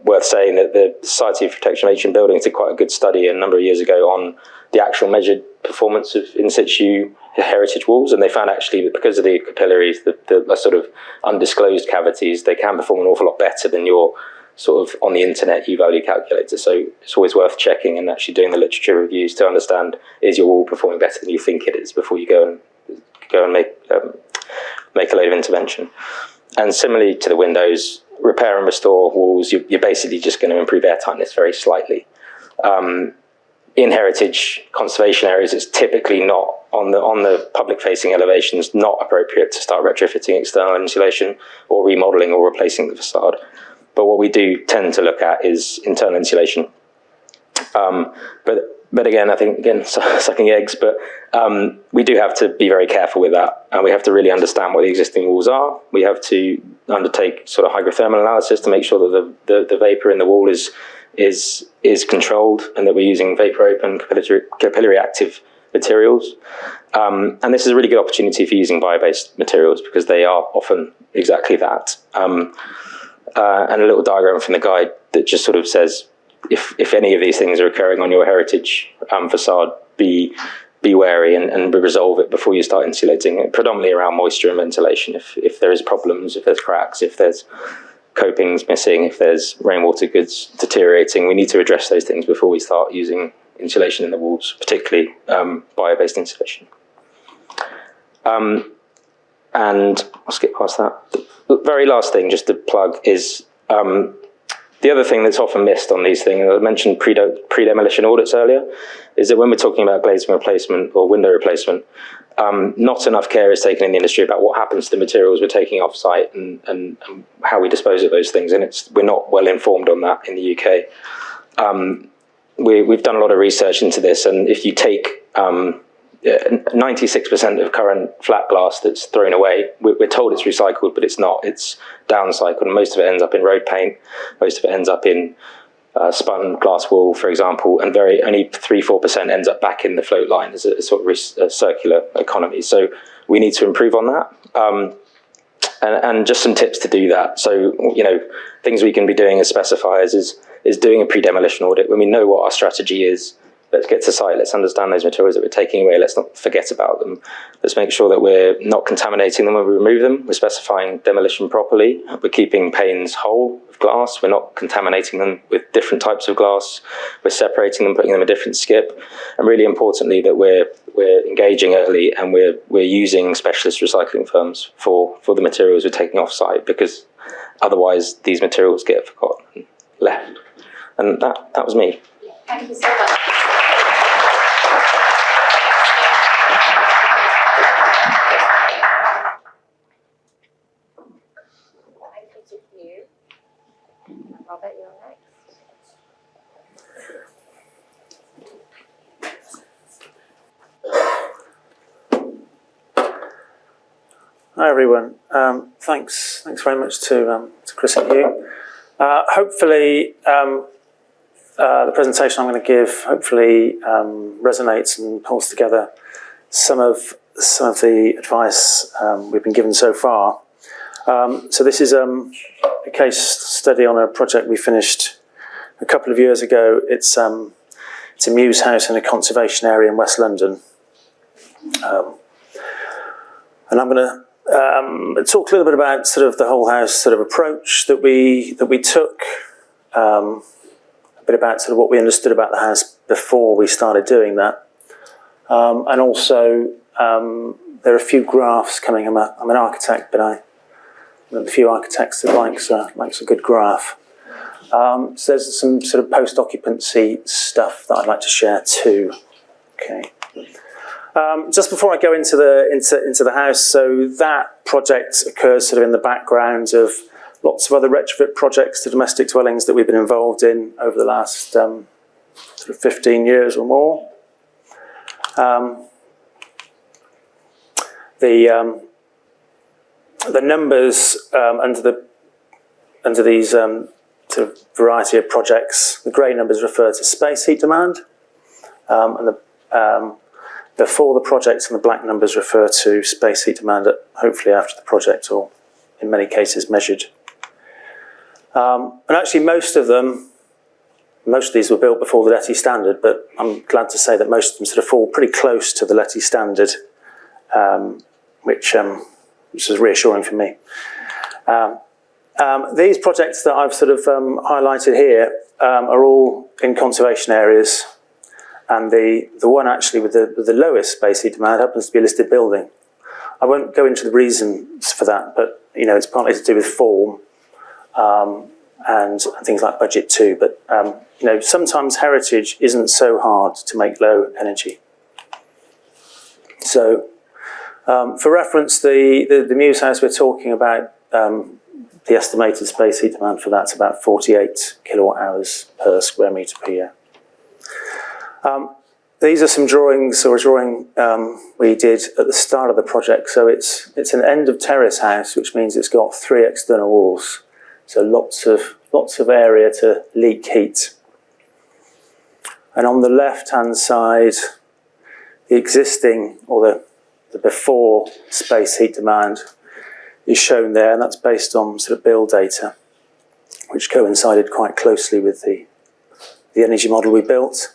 worth saying that the Society for Protection of Ancient Buildings did quite a good study a number of years ago on the actual measured performance of in situ heritage walls, and they found actually that because of the capillaries, the sort of undisclosed cavities, they can perform an awful lot better than your sort of on the internet U-value calculator. So it's always worth checking and actually doing the literature reviews to understand, is your wall performing better than you think it is before you go and make a load of intervention. And similarly to the windows, repair and restore walls, you're basically just going to improve air tightness very slightly. in heritage conservation areas, it's typically not on the public facing elevations, not appropriate to start retrofitting external insulation or remodeling or replacing the facade. But what we do tend to look at is internal insulation. But again, I think, sucking eggs, but we do have to be very careful with that. And we have to really understand what the existing walls are. We have to undertake sort of hygrothermal analysis to make sure that the vapor in the wall is controlled, and that we're using vapor open capillary active materials. And this is a really good opportunity for using bio-based materials, because they are often exactly that. And a little diagram from the guide that just sort of says, if any of these things are occurring on your heritage facade, be wary and resolve it before you start insulating, predominantly around moisture and ventilation. If there is problems, if there's cracks, if there's copings missing, if there's rainwater goods deteriorating, we need to address those things before we start using insulation in the walls, particularly bio-based insulation. And I'll skip past that. The very last thing, just to plug, is the other thing that's often missed on these things, I mentioned pre-demolition audits earlier, is that when we're talking about glazing replacement or window replacement, not enough care is taken in the industry about what happens to the materials we're taking off site and how we dispose of those things. And we're not well informed on that in the UK. We've done a lot of research into this, and if you take 96% of current flat glass that's thrown away, we're told it's recycled, but it's not. It's downcycled, and most of it ends up in road paint. Most of it ends up in spun glass wool, for example, and only 3-4% ends up back in the float line as a sort of circular economy. So we need to improve on that. And just some tips to do that. So, things we can be doing as specifiers is doing a pre-demolition audit. When we know what our strategy is, let's get to site, let's understand those materials that we're taking away, let's not forget about them. Let's make sure that we're not contaminating them when we remove them. We're specifying demolition properly. We're keeping panes whole of glass. We're not contaminating them with different types of glass. We're separating them, putting them in a different skip. And really importantly, that we're engaging early, and we're using specialist recycling firms for the materials we're taking off site, because otherwise these materials get forgotten and left. And that was me. Thank you so much. Thank you. Robert, you're next. Hi everyone. Thanks very much to Chris and you. Hopefully, the presentation I'm going to give resonates and pulls together some of the advice we've been given so far. So this is a case study on a project we finished a couple of years ago. It's a Mews house in a conservation area in West London, and I'm going to talk a little bit about sort of the whole house sort of approach that we took. A bit about sort of what we understood about the house before we started doing that, and also there are a few graphs coming. I'm an architect, but I'm one of the few architects that likes a good graph. So there's some sort of post-occupancy stuff that I'd like to share too. Okay. Just before I go into the house, so that project occurs sort of in the background of lots of other retrofit projects to domestic dwellings that we've been involved in over the last sort of 15 years or more. The numbers under these sort of variety of projects, the grey numbers refer to space heat demand, and the before the project, and the black numbers refer to space heat demand hopefully after the project, or in many cases measured. And actually most of these were built before the LETI standard, but I'm glad to say that most of them sort of fall pretty close to the LETI standard, which is reassuring for me. These projects that I've sort of highlighted here are all in conservation areas, and the one actually with the lowest space heat demand happens to be a listed building. I won't go into the reasons for that, but it's partly to do with form and things like budget too. But sometimes heritage isn't so hard to make low energy. So, for reference, the Muse house we're talking about, the estimated space heat demand for that's about 48 kilowatt hours per square metre per year. These are some drawings, or a drawing we did at the start of the project. So it's an end of terrace house, which means it's got 3 external walls. So lots of area to leak heat. And on the left-hand side, the existing, or the before space heat demand is shown there, and that's based on sort of build data, which coincided quite closely with the energy model we built.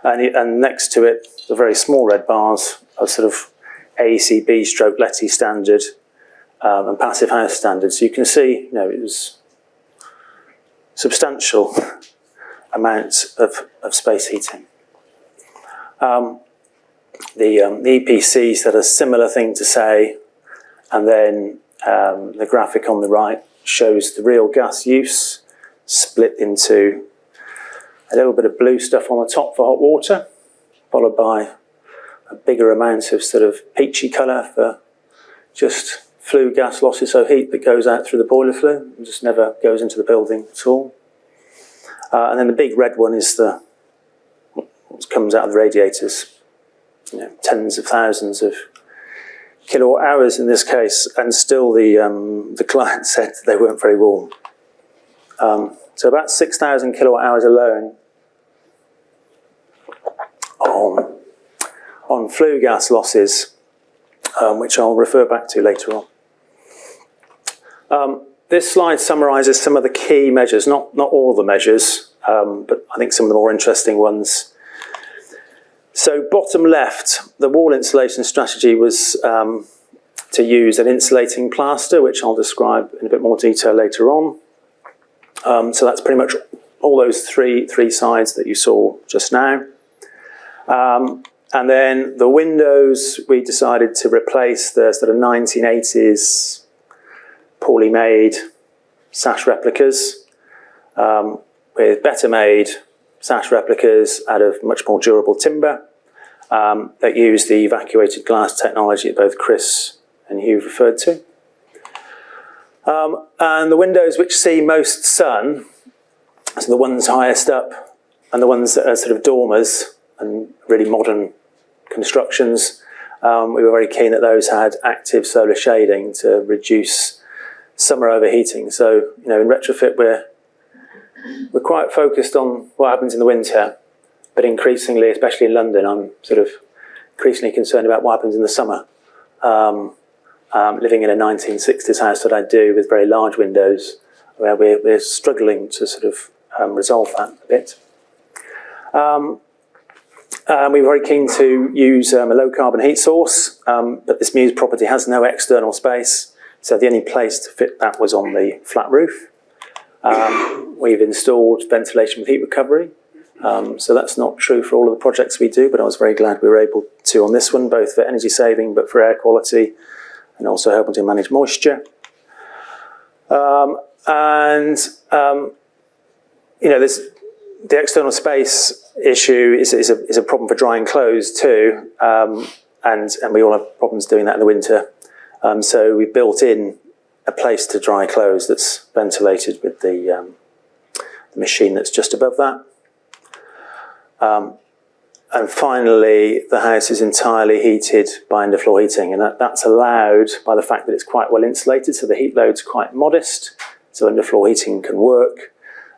And next to it, the very small red bars are sort of AECB stroke LETI standard and passive house standard. So you can see, it was substantial amounts of space heating. The EPC said a similar thing to say, and then the graphic on the right shows the real gas use split into a little bit of blue stuff on the top for hot water, followed by a bigger amount of sort of peachy colour for just flue gas losses, so heat that goes out through the boiler flue and just never goes into the building at all. And then the big red one is what comes out of the radiators, tens of thousands of kilowatt hours in this case, and still the client said that they weren't very warm. So about 6,000 kilowatt hours alone on flue gas losses, which I'll refer back to later on. This slide summarises some of the key measures, not all of the measures, but I think some of the more interesting ones. So bottom left, the wall insulation strategy was to use an insulating plaster, which I'll describe in a bit more detail later on. So that's pretty much all those three sides that you saw just now. And then the windows, we decided to replace the sort of 1980s poorly made sash replicas with better made sash replicas out of much more durable timber that use the evacuated glass technology that both Chris and Hugh referred to. And the windows which see most sun, so the ones highest up and the ones that are sort of dormers and really modern constructions, we were very keen that those had active solar shading to reduce summer overheating. So, in retrofit we're quite focused on what happens in the winter, but increasingly, especially in London, I'm sort of increasingly concerned about what happens in the summer. Living in a 1960s house that I do with very large windows, where we're struggling to sort of resolve that a bit. We were very keen to use a low carbon heat source, but this Muse property has no external space, so the only place to fit that was on the flat roof. We've installed ventilation with heat recovery, so that's not true for all of the projects we do, but I was very glad we were able to on this one, both for energy saving but for air quality, and also helping to manage moisture. There's the external space issue is a problem for drying clothes too, and we all have problems doing that in the winter. So we built in a place to dry clothes that's ventilated with the machine that's just above that. And finally, the house is entirely heated by underfloor heating, and that's allowed by the fact that it's quite well insulated, so the heat load's quite modest, so underfloor heating can work,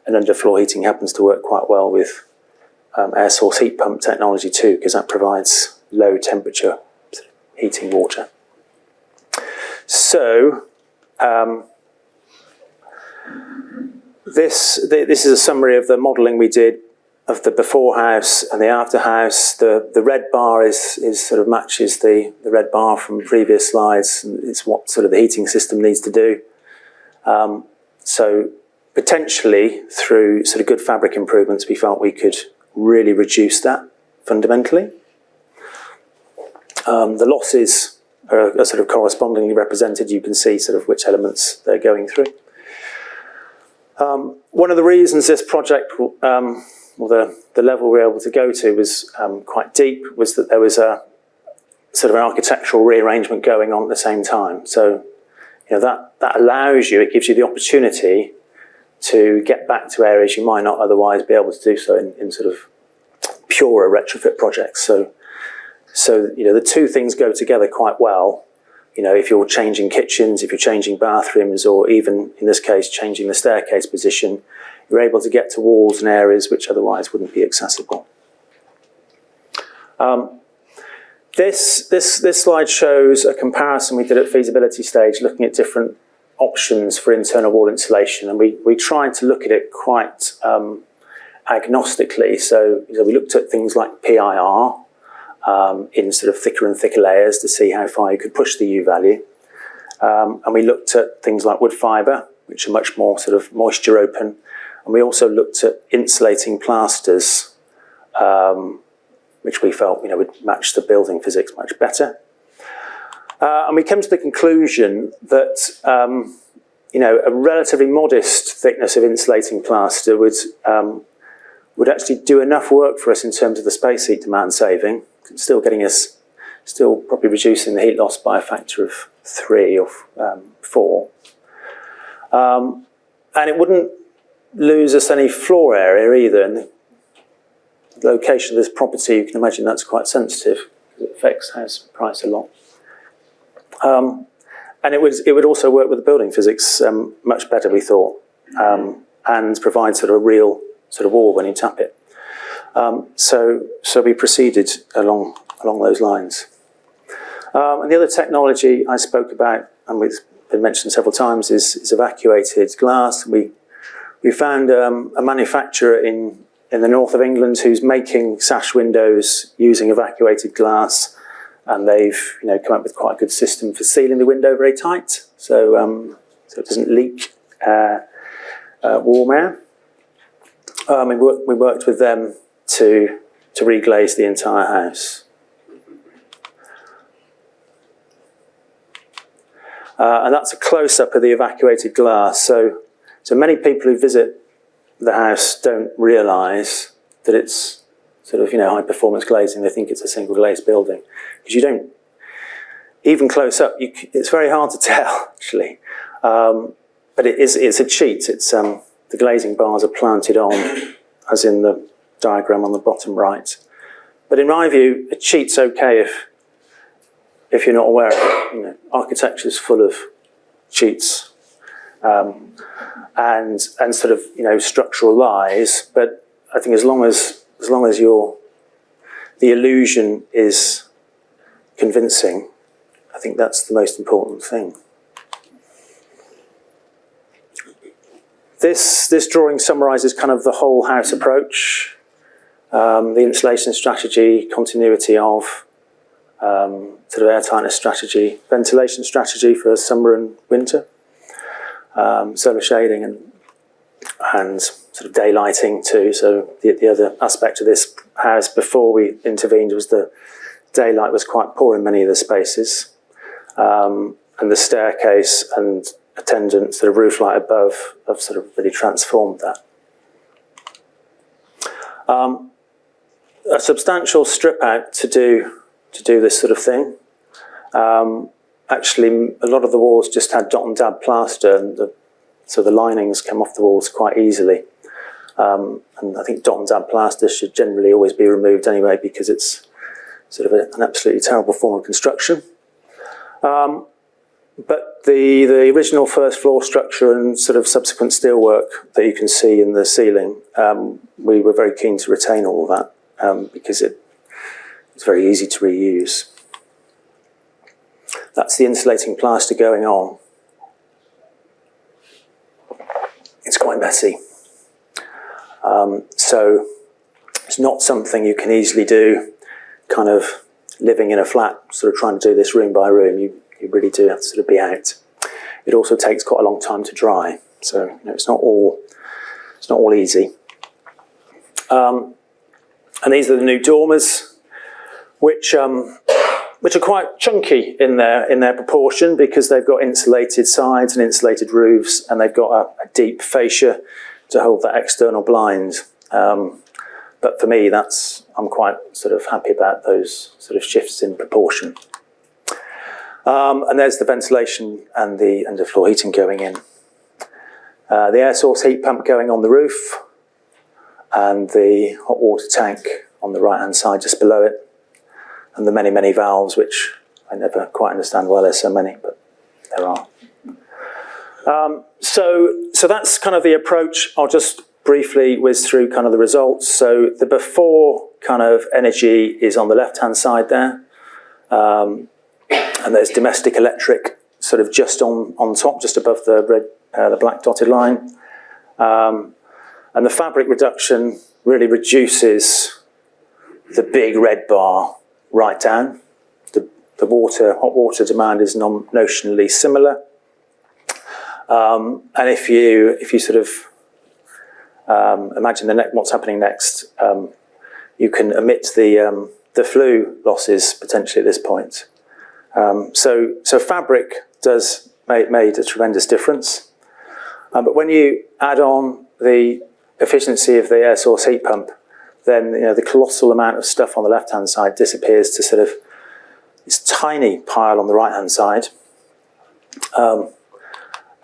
and underfloor heating happens to work quite well with air source heat pump technology too, because that provides low temperature heating water. So, this is a summary of the modelling we did of the before house and the after house. The red bar is sort of matches the red bar from previous slides. It's what sort of the heating system needs to do. So potentially through sort of good fabric improvements, we felt we could really reduce that fundamentally. The losses are sort of correspondingly represented. You can see sort of which elements they're going through. One of the reasons this project, or the level we were able to go to was quite deep, was that there was a sort of an architectural rearrangement going on at the same time. So, that allows you, it gives you the opportunity to get back to areas you might not otherwise be able to do so in sort of purer retrofit projects. So the two things go together quite well. If you're changing kitchens, if you're changing bathrooms, or even in this case changing the staircase position, you're able to get to walls and areas which otherwise wouldn't be accessible. This slide shows a comparison we did at feasibility stage, looking at different options for internal wall insulation, and we tried to look at it quite agnostically. So we looked at things like PIR in sort of thicker and thicker layers to see how far you could push the U value, and we looked at things like wood fibre, which are much more sort of moisture open, and we also looked at insulating plasters, which we felt would match the building physics much better. And we came to the conclusion that a relatively modest thickness of insulating plaster would actually do enough work for us in terms of the space heat demand saving, still probably reducing the heat loss by a factor of 3 or 4. And it wouldn't lose us any floor area either. And the location of this property, you can imagine that's quite sensitive. It affects house price a lot. And it would also work with the building physics much better, we thought, and provide sort of a real sort of wall when you tap it. So we proceeded along those lines. And the other technology I spoke about, and it's been mentioned several times, is evacuated glass. We found a manufacturer in the north of England who's making sash windows using evacuated glass, and they've come up with quite a good system for sealing the window very tight, so it doesn't leak warm air. We worked with them to reglaze the entire house. And that's a close-up of the evacuated glass. So many people who visit the house don't realise that it's sort of high-performance glazing. They think it's a single glazed building, because you don't, even close up, it's very hard to tell actually. But it's a cheat. It's the glazing bars are planted on, as in the diagram on the bottom right. But in my view, a cheat's okay if you're not aware of it. Architecture's full of cheats and sort of structural lies. But I think as long as the illusion is convincing, I think that's the most important thing. This drawing summarises kind of the whole house approach, the insulation strategy, continuity of, sort of airtightness strategy, ventilation strategy for summer and winter, solar shading and sort of daylighting too. So the other aspect of this house before we intervened was the daylight was quite poor in many of the spaces, and the staircase and attendant sort of roof light above have sort of really transformed that. A substantial strip out to do this sort of thing. Actually, a lot of the walls just had dot and dab plaster, and so the linings come off the walls quite easily. And I think dot and dab plaster should generally always be removed anyway, because it's sort of an absolutely terrible form of construction. But the original first floor structure and sort of subsequent steelwork that you can see in the ceiling, we were very keen to retain all of that because it's very easy to reuse. That's the insulating plaster going on. It's quite messy. So it's not something you can easily do kind of living in a flat, sort of trying to do this room by room. You really do have to sort of be out. It also takes quite a long time to dry, so it's not all easy. And these are the new dormers, which which are quite chunky in their proportion because they've got insulated sides and insulated roofs, and they've got a deep fascia to hold that external blind. But for me, I'm quite sort of happy about those sort of shifts in proportion. And there's the ventilation and the underfloor heating going in. The air source heat pump going on the roof, and the hot water tank on the right-hand side just below it, and the many, many valves, which I never quite understand why there's so many, but there are. So that's kind of the approach. I'll just briefly whiz through kind of the results. So the before kind of energy is on the left-hand side there, and there's domestic electric sort of just on top, just above the black dotted line. And the fabric reduction really reduces the big red bar right down. The hot water demand is notionally similar. And if you sort of imagine what's happening next, you can omit the flue losses potentially at this point. So fabric made a tremendous difference. But when you add on the efficiency of the air source heat pump, then the colossal amount of stuff on the left-hand side disappears to sort of this tiny pile on the right-hand side.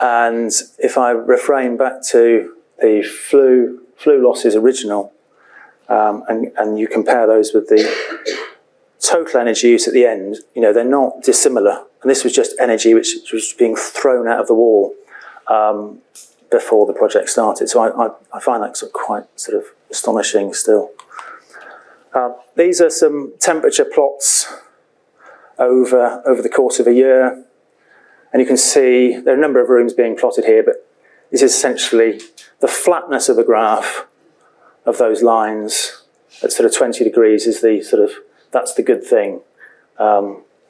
And if I refrain back to the flue losses original, and you compare those with the total energy use at the end, they're not dissimilar. And this was just energy which was being thrown out of the wall before the project started. So I find that quite sort of astonishing still. These are some temperature plots over the course of a year. And you can see there are a number of rooms being plotted here, but this is essentially the flatness of the graph of those lines at sort of 20 degrees is that's the good thing.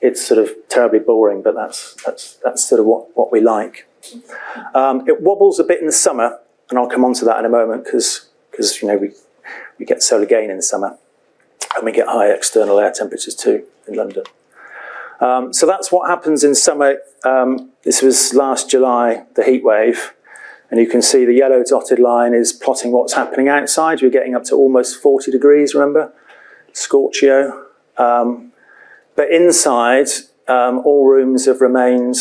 It's sort of terribly boring, but that's sort of what we like. It wobbles a bit in the summer, and I'll come on to that in a moment because we get solar gain in the summer, and we get high external air temperatures too in London. So that's what happens in summer. This was last July, the heat wave, and you can see the yellow dotted line is plotting what's happening outside. We're getting up to almost 40 degrees, remember? Scorchio. But inside, all rooms have remained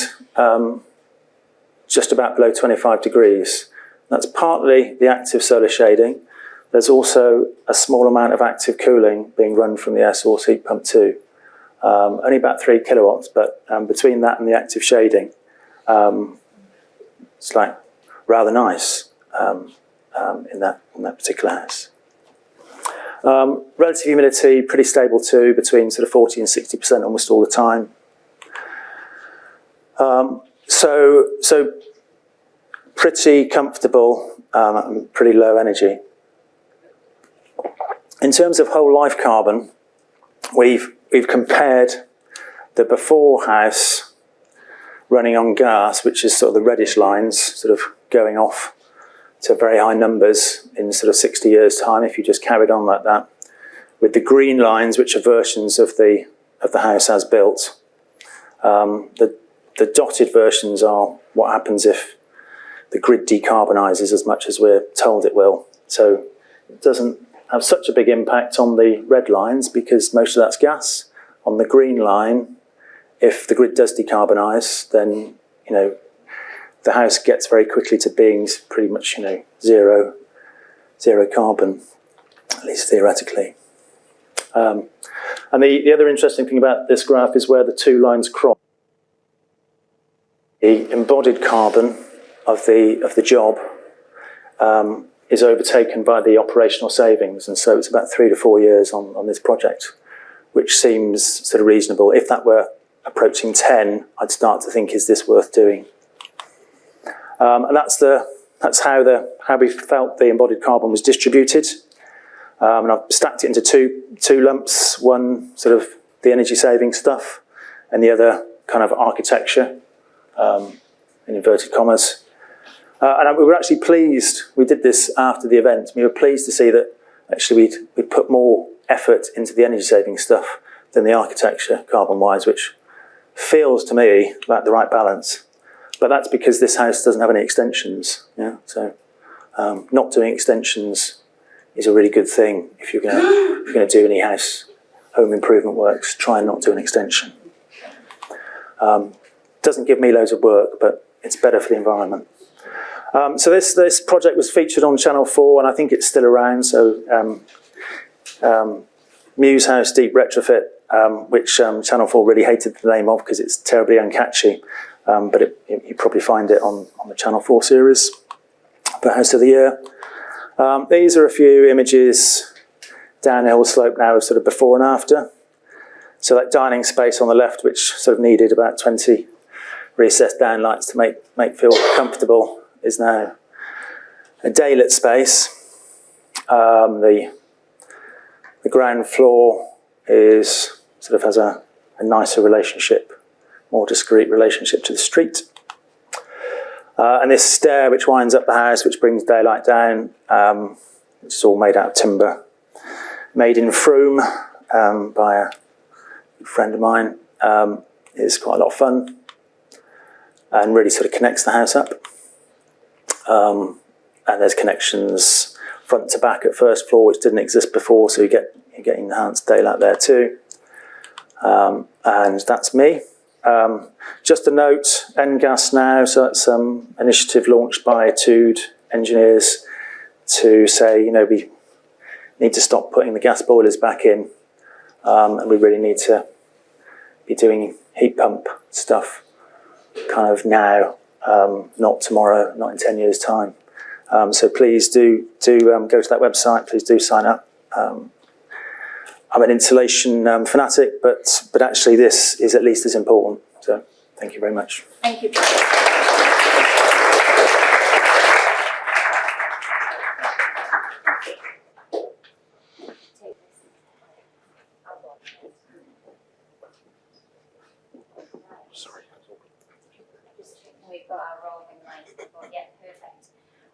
just about below 25 degrees. That's partly the active solar shading. There's also a small amount of active cooling being run from the air source heat pump too. Only about 3 kilowatts, but between that and the active shading, it's like rather nice in that particular house. Relative humidity, pretty stable too, between sort of 40 and 60% almost all the time. So pretty comfortable and pretty low energy. In terms of whole life carbon, we've compared the before house running on gas, which is sort of the reddish lines, sort of going off to very high numbers in sort of 60 years' time, if you just carried on like that, with the green lines, which are versions of the house as built. The dotted versions are what happens if the grid decarbonises as much as we're told it will. So it doesn't have such a big impact on the red lines because most of that's gas. On the green line, if the grid does decarbonise, then the house gets very quickly to being pretty much zero carbon, at least theoretically. And the other interesting thing about this graph is where the two lines cross. The embodied carbon of the job is overtaken by the operational savings, and so it's about 3 to 4 years on this project, which seems sort of reasonable. If that were approaching 10, I'd start to think, is this worth doing? And that's how we felt the embodied carbon was distributed. And I've stacked it into two lumps. One sort of the energy saving stuff, and the other kind of architecture, in inverted commas. And we were actually pleased. We did this after the event. We were pleased to see that actually we'd put more effort into the energy saving stuff than the architecture, carbon-wise, which feels to me like the right balance. But that's because this house doesn't have any extensions. Yeah, so not doing extensions is a really good thing if you're going to do any home improvement works. Try and not do an extension. Doesn't give me loads of work, but it's better for the environment. So this project was featured on Channel 4, and I think it's still around. So Muse House Deep Retrofit, which Channel 4 really hated the name of because it's terribly uncatchy. But you probably find it on the Channel 4 series for House of the Year. These are a few images downhill slope now of sort of before and after. So that dining space on the left, which sort of needed about 20 recessed downlights to make feel comfortable, is now a daylit space. The ground floor is sort of has a nicer relationship, more discreet relationship to the street. And this stair which winds up the house, which brings daylight down, which is all made out of timber, made in Frome by a friend of mine, is quite a lot of fun and really sort of connects the house up. And there's connections front to back at first floor, which didn't exist before, so you get enhanced daylight there too. And that's me. Just a note, N-Gas now, so that's some initiative launched by TUD engineers to say, we need to stop putting the gas boilers back in, and we really need to be doing heat pump stuff kind of now, not tomorrow, not in 10 years' time. So please do go to that website, please do sign up. I'm an insulation fanatic, but actually this is at least as important. So thank you very much. Thank you. Sorry. We've got our rolling lines before. Yeah, perfect.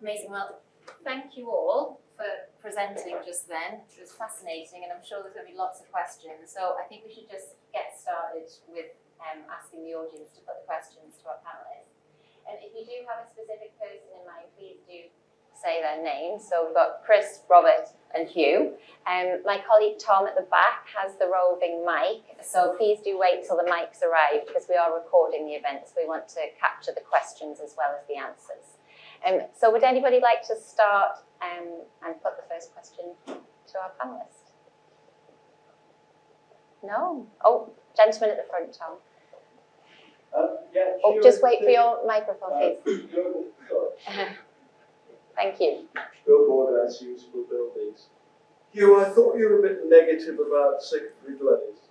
Amazing. Well, thank you all for presenting just then. It was fascinating, and I'm sure there's going to be lots of questions. So I think we should just get started with asking the audience to put the questions to our panellists. And if you do have a specific person in mind, please do say their name. So we've got Chris, Robert, and Hugh. My colleague Tom at the back has the roving mic, so please do wait till the mics arrive because we are recording the event, so we want to capture the questions as well as the answers. So would anybody like to start and put the first question to our panellists? No? Oh, gentleman at the front, Tom. Yeah, oh, just wait for your microphone, please. Thank you. Billboard as useful buildings. Hugh, I thought you were a bit negative about secondary glaze.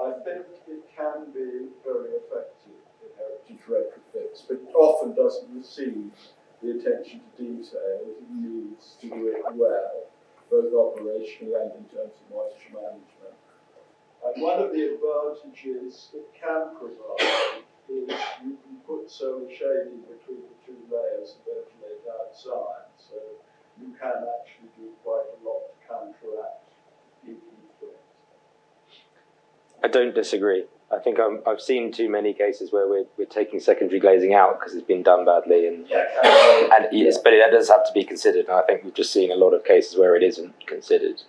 I think it can be very effective in heritage retrofits, but it often doesn't receive the attention to detail that it needs to do it well, both operationally and in terms of moisture management. And one of the advantages it can provide is you can put solar shading between the two layers and ventilate outside, so you can actually do quite a lot to counteract heat effect. I don't disagree. I think I've seen too many cases where we're taking secondary glazing out because it's been done badly, and yes, but that does have to be considered. And I think we've just seen a lot of cases where it isn't considered.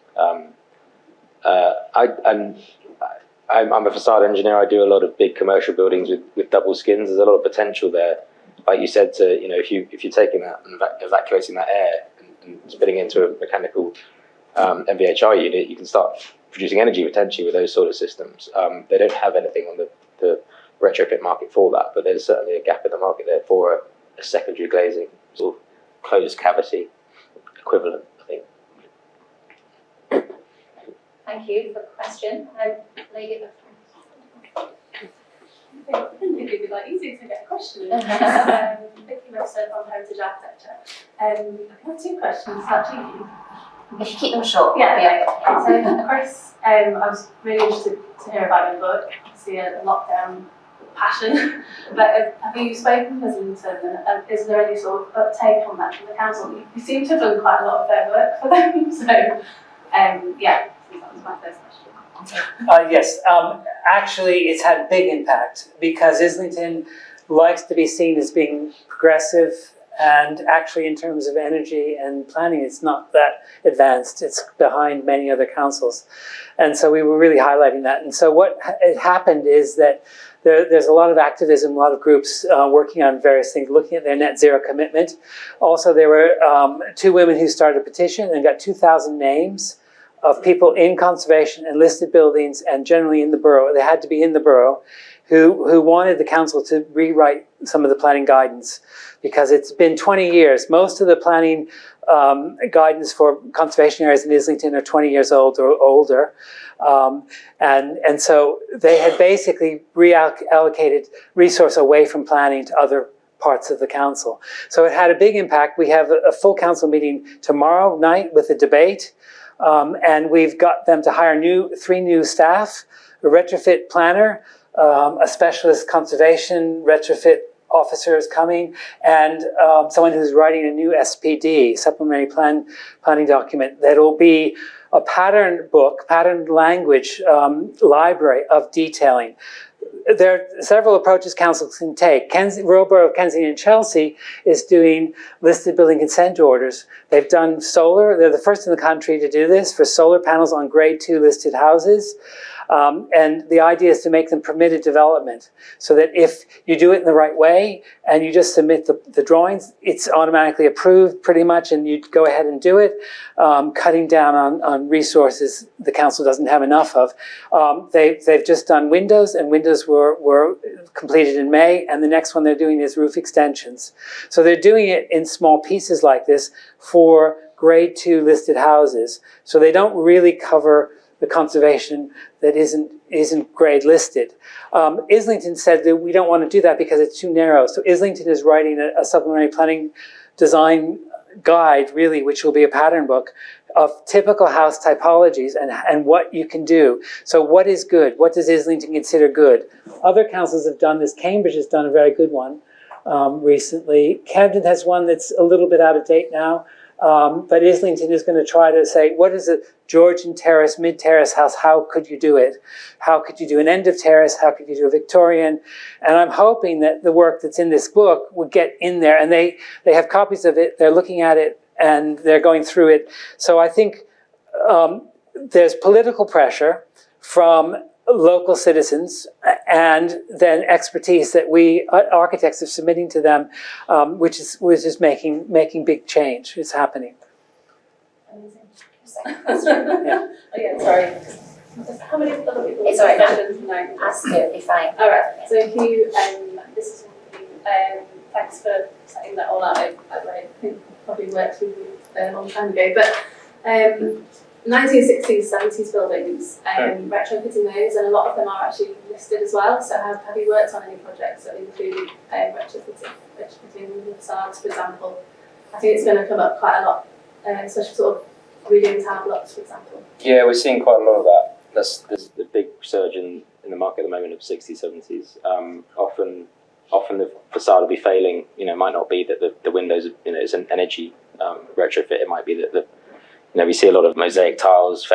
I'm a facade engineer. I do a lot of big commercial buildings with double skins. There's a lot of potential there, like you said. If you're taking that and evacuating that air and spitting it into a mechanical MVHR unit, you can start producing energy potentially with those sort of systems. They don't have anything on the retrofit market for that, but there's certainly a gap in the market there for a secondary glazing sort of closed cavity equivalent, I think. Thank you for the question. Lady at the front. I think it'd be like easy to get a question. Vicky Wilson from Heritage Architecture. I have two questions, actually. If you keep them short. Yeah. So, Chris, I was really interested to hear about your book. I see a lockdown passion. But have you spoken to Islington, and is there any sort of uptake on that from the council? You seem to have done quite a lot of their work for them. So, that was my first question. Yes, actually it's had big impact because Islington likes to be seen as being progressive, and actually in terms of energy and planning it's not that advanced. It's behind many other councils. And so we were really highlighting that. And so what had happened is that there's a lot of activism, a lot of groups working on various things, looking at their net zero commitment. Also, there were 2 women who started a petition and got 2,000 names of people in conservation and listed buildings and generally in the borough. They had to be in the borough, who wanted the council to rewrite some of the planning guidance, because it's been 20 years. Most of the planning guidance for conservation areas in Islington are 20 years old or older. And so they had basically reallocated resource away from planning to other parts of the council. So it had a big impact. We have a full council meeting tomorrow night with a debate. And we've got them to hire 3 new staff, a retrofit planner, a specialist conservation retrofit officer is coming, and someone who's writing a new SPD, supplementary planning document, that'll be a pattern book, pattern language library of detailing. There are several approaches councils can take. Royal Borough of Kensington and Chelsea is doing listed building consent orders. They've done solar. They're the first in the country to do this for solar panels on grade 2 listed houses. And the idea is to make them permitted development, so that if you do it in the right way and you just submit the drawings, it's automatically approved pretty much, and you go ahead and do it, cutting down on resources the council doesn't have enough of. They've just done windows, and windows were completed in May, and the next one they're doing is roof extensions. So they're doing it in small pieces like this for grade 2 listed houses. So they don't really cover the conservation that isn't grade listed. Islington said that we don't want to do that because it's too narrow. So Islington is writing a supplementary planning design guide, really, which will be a pattern book of typical house typologies and what you can do. So what is good? What does Islington consider good? Other councils have done this. Cambridge has done a very good one recently. Camden has one that's a little bit out of date now. But Islington is going to try to say, what is a Georgian terrace, mid-terrace house? How could you do it? How could you do an end of terrace? How could you do a Victorian? And I'm hoping that the work that's in this book would get in there. And they have copies of it. They're looking at it and they're going through it. So I think there's political pressure from local citizens and then expertise that we architects are submitting to them, which is making big change. It's happening. Yeah. Oh yeah, sorry. How many other people? It's all right. Questions? No. Absolutely fine. All right. So Hugh, this is thanks for setting that all out. I think probably worked with you a long time ago, but 1960s, 70s buildings, retrofitting those, and a lot of them are actually listed as well. So have you worked on any projects that include retrofitting the facades, for example? I think it's going to come up quite a lot, especially sort of redoing tower blocks, for example. Yeah, we're seeing quite a lot of that. There's the big surge in the market at the moment of 60s, 70s. Often the facade will be failing. Might not be that the windows, is an energy retrofit. It might be that we see a lot of mosaic tiles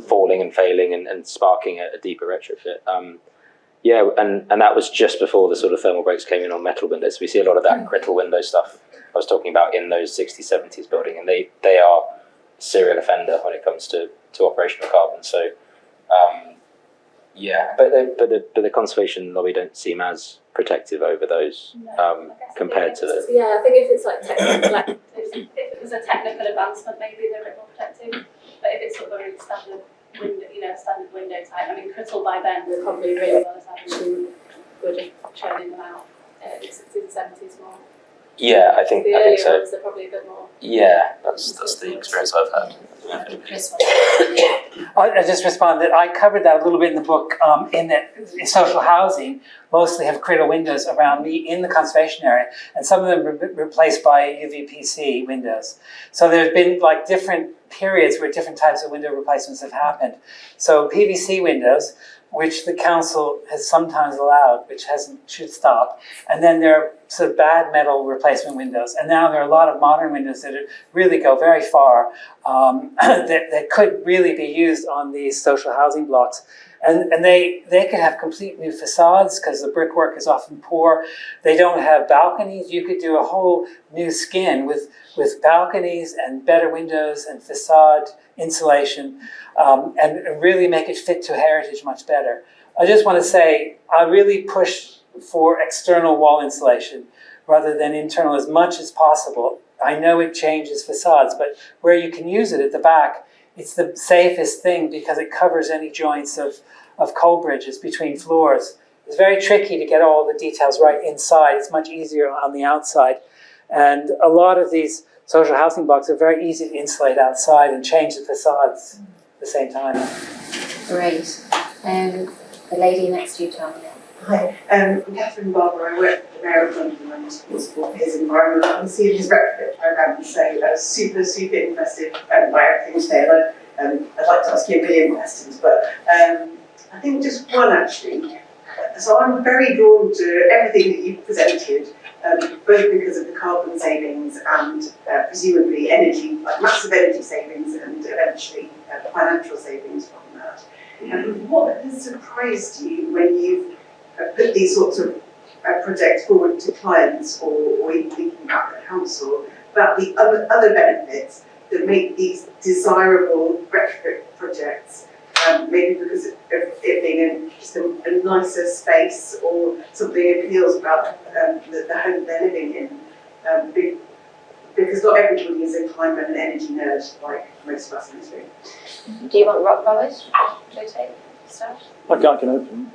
falling and failing and sparking a deeper retrofit. And that was just before the sort of thermal breaks came in on metal windows. We see a lot of that critical window stuff I was talking about in those 60s, 70s building, and they are a serial offender when it comes to operational carbon. So, but the conservation lobby don't seem as protective over those compared to the. Yeah, I think if it's like technical, if it was a technical advancement, maybe they're a bit more protective. But if it's sort of a really standard window, standard window type, I mean, Crittall by then were probably really well established and were just churning them out in the 60s and 70s more. Yeah, I think so. Ones, they're probably a bit more. Yeah, that's the experience I've had. I just responded. I covered that a little bit in the book. In that social housing mostly have cradle windows around me in the conservation area, and some of them were replaced by UVPC windows. So there's been like different periods where different types of window replacements have happened. So PVC windows, which the council has sometimes allowed, which should stop. And then there are sort of bad metal replacement windows. And now there are a lot of modern windows that really go very far, that could really be used on these social housing blocks. And they could have complete new facades because the brickwork is often poor. They don't have balconies. You could do a whole new skin with balconies and better windows and facade insulation, and really make it fit to heritage much better. I just want to say, I really push for external wall insulation rather than internal as much as possible. I know it changes facades, but where you can use it at the back, it's the safest thing because it covers any joints of cold bridges between floors. It's very tricky to get all the details right inside. It's much easier on the outside. And a lot of these social housing blocks are very easy to insulate outside and change the facades at the same time. Great. The lady next to you, Tom. Hi, I'm Catherine Barber. I work for the Mayor of London. I'm responsible for his environment policy and his retrofit programme. So I was super interested by everything today. And I'd like to ask you a million questions, but I think just one actually. So I'm very drawn to everything that you've presented, both because of the carbon savings and presumably energy, like massive energy savings and eventually financial savings from that. What has surprised you when you've put these sorts of projects forward to clients or even thinking about the council, about the other benefits that make these desirable retrofit projects, maybe because of it being just a nicer space or something appeals about the home they're living in, because not everybody is a climate and energy nerd like most of us in this room. Do you want Robert to take start? I can open.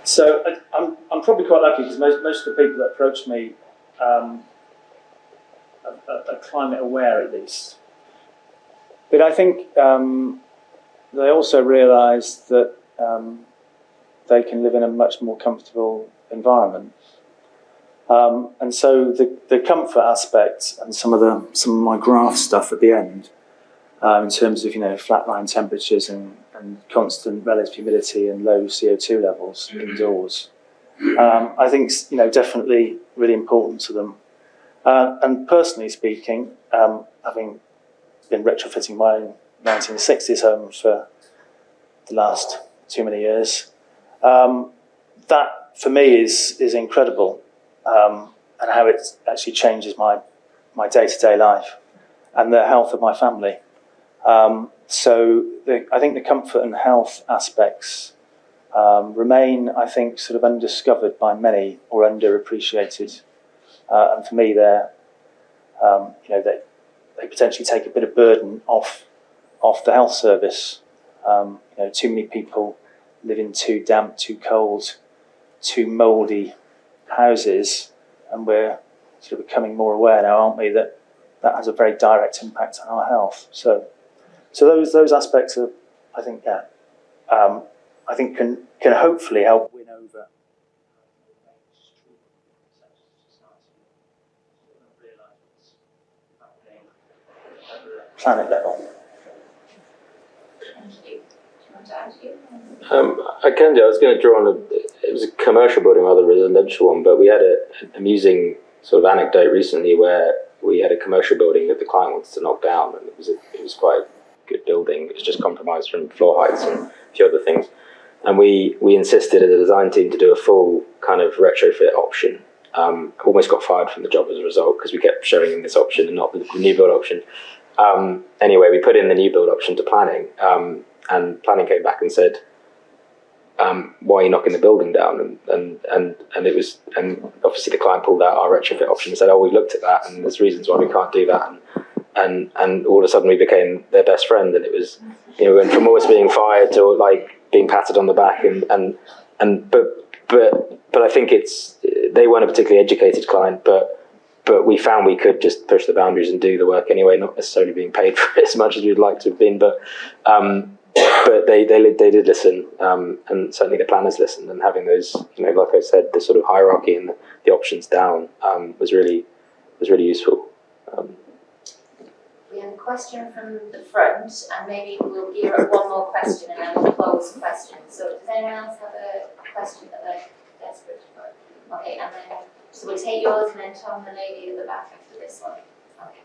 So I'm probably quite lucky because most of the people that approach me are climate aware at least. But I think they also realise that they can live in a much more comfortable environment. And so the comfort aspect and some of my graph stuff at the end, in terms of flatline temperatures and constant relative humidity and low CO2 levels indoors, I think definitely really important to them. And personally speaking, having been retrofitting my own 1960s homes for the last too many years, that for me is incredible, and how it actually changes my day-to-day life and the health of my family. So I think the comfort and health aspects remain, I think, sort of undiscovered by many or underappreciated. And for me, they potentially take a bit of burden off the health service. Too many people live in too damp, too cold, too mouldy houses, and we're sort of becoming more aware now, aren't we, that has a very direct impact on our health. So those aspects are, I think, I think can hopefully help win over planet level. I can do. I was going to draw on it was a commercial building rather than a residential one, but we had an amusing sort of anecdote recently where we had a commercial building that the client wanted to knock down, and it was quite a good building. It was just compromised from floor heights and a few other things, and we insisted as a design team to do a full kind of retrofit option. Almost got fired from the job as a result because we kept showing them this option and not the new build option. Anyway, we put in the new build option to planning, and planning came back and said, why are you knocking the building down? And obviously the client pulled out our retrofit option and said, oh, we looked at that and there's reasons why we can't do that. And all of a sudden we became their best friend, and it was, we went from always being fired to like being patted on the back but I think they weren't a particularly educated client, but we found we could just push the boundaries and do the work anyway, not necessarily being paid for it as much as we'd like to have been, but they did listen, and certainly the planners listened, and having those, like I said, the sort of hierarchy and the options down was really useful. We have a question from the front, and maybe we'll gear up one more question and then we'll close questions. So does anyone else have a question that they're desperate for? Okay, and then, so we'll take yours and then Tom, the lady at the back after this one. Okay.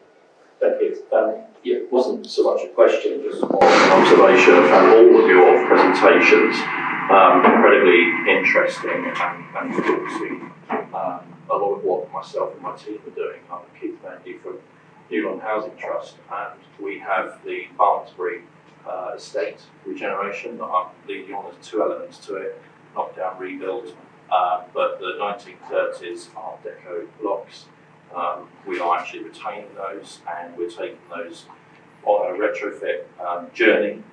Thank you. Yeah, it wasn't so much a question, just more an observation. I found all of your presentations incredibly interesting and obviously a lot of what myself and my team are doing. I'm Keith Mandy from Newland Housing Trust, and we have the Barnesbury estate regeneration that I'm leading on. There's two elements to it: knock down, rebuild. But the 1930s Art Deco blocks, we are actually retaining those, and we're taking those on a retrofit journey,